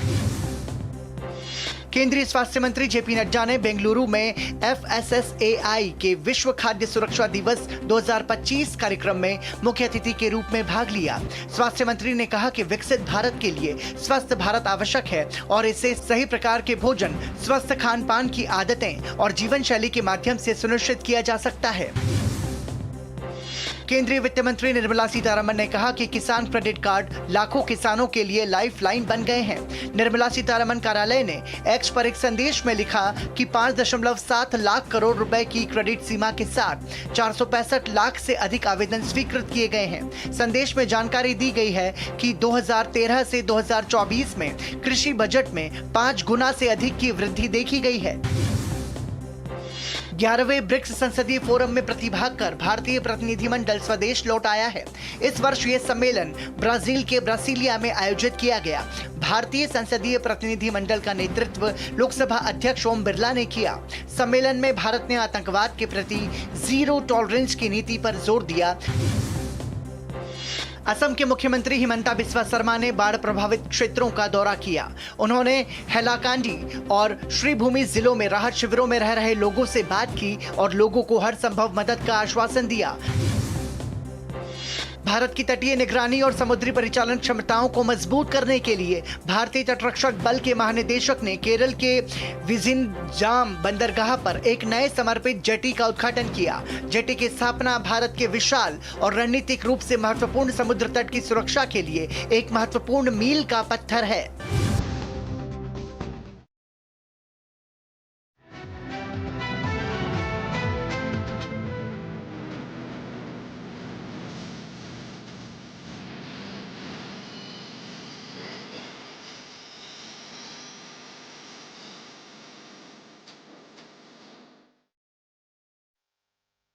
केंद्रीय स्वास्थ्य मंत्री जेपी नड्डा ने बेंगलुरु में FSSAI के विश्व खाद्य सुरक्षा दिवस 2025 कार्यक्रम में मुख्य अतिथि के रूप में भाग लिया। स्वास्थ्य मंत्री ने कहा कि विकसित भारत के लिए स्वस्थ भारत आवश्यक है और इसे सही प्रकार के भोजन, स्वस्थ खान पान की आदतें और जीवन शैली के माध्यम से सुनिश्चित किया जा सकता है। केंद्रीय वित्त मंत्री निर्मला सीतारमण ने कहा कि किसान क्रेडिट कार्ड लाखों किसानों के लिए लाइफ लाइन बन गए हैं। निर्मला सीतारमण कार्यालय ने एक्स पर एक संदेश में लिखा कि 5.7 लाख करोड़ रुपए की क्रेडिट सीमा के साथ 465 लाख से अधिक आवेदन स्वीकृत किए गए हैं। संदेश में जानकारी दी गई है कि 2013 से 2024 में कृषि बजट में 5 गुना से अधिक की वृद्धि देखी गई है। 11वें ब्रिक्स संसदीय फोरम में प्रतिभाग कर भारतीय प्रतिनिधिमंडल स्वदेश लौट आया है। इस वर्ष ये सम्मेलन ब्राजील के ब्रासिलिया में आयोजित किया गया। भारतीय संसदीय प्रतिनिधिमंडल का नेतृत्व लोकसभा अध्यक्ष ओम बिरला ने किया। सम्मेलन में भारत ने आतंकवाद के प्रति जीरो टॉलरेंस की नीति पर जोर दिया। असम के मुख्यमंत्री हिमंता बिस्वा शर्मा ने बाढ़ प्रभावित क्षेत्रों का दौरा किया। उन्होंने हैलाकांडी और श्रीभूमि जिलों में राहत शिविरों में रह रहे लोगों से बात की और लोगों को हर संभव मदद का आश्वासन दिया। भारत की तटीय निगरानी और समुद्री परिचालन क्षमताओं को मजबूत करने के लिए भारतीय तटरक्षक बल के महानिदेशक ने केरल के विजिनजाम बंदरगाह पर एक नए समर्पित जेटी का उद्घाटन किया। जेटी की स्थापना भारत के विशाल और रणनीतिक रूप से महत्वपूर्ण समुद्र तट की सुरक्षा के लिए एक महत्वपूर्ण मील का पत्थर है।